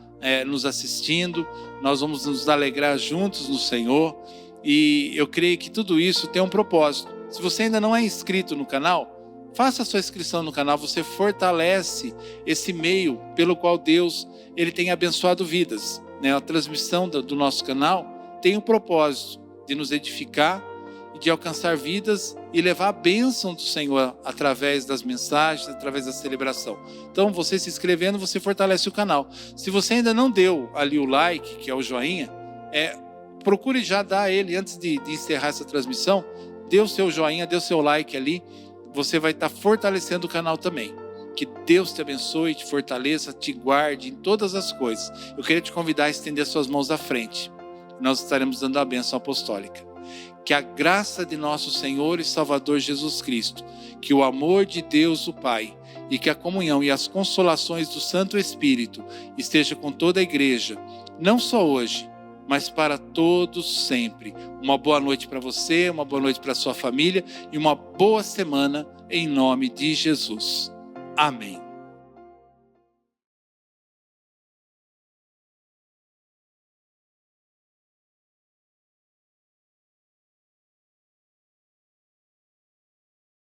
nos assistindo. Nós vamos nos alegrar juntos no Senhor. E eu creio que tudo isso tem um propósito. Se você ainda não é inscrito no canal, faça a sua inscrição no canal. Você fortalece esse meio pelo qual Deus ele tem abençoado vidas, né? A transmissão do nosso canal tem um propósito de nos edificar e de alcançar vidas e levar a bênção do Senhor através das mensagens, através da celebração. Então, você se inscrevendo, você fortalece o canal. Se você ainda não deu ali o like, que é o joinha, procure já dar ele antes de encerrar essa transmissão. Dê o seu joinha, dê o seu like ali. Você vai estar fortalecendo o canal também. Que Deus te abençoe, te fortaleça, te guarde em todas as coisas. Eu queria te convidar a estender suas mãos à frente. Nós estaremos dando a bênção apostólica. Que a graça de nosso Senhor e Salvador Jesus Cristo, que o amor de Deus o Pai e que a comunhão e as consolações do Santo Espírito esteja com toda a igreja, não só hoje, mas para todos sempre. Uma boa noite para você, uma boa noite para sua família e uma boa semana em nome de Jesus. Amém.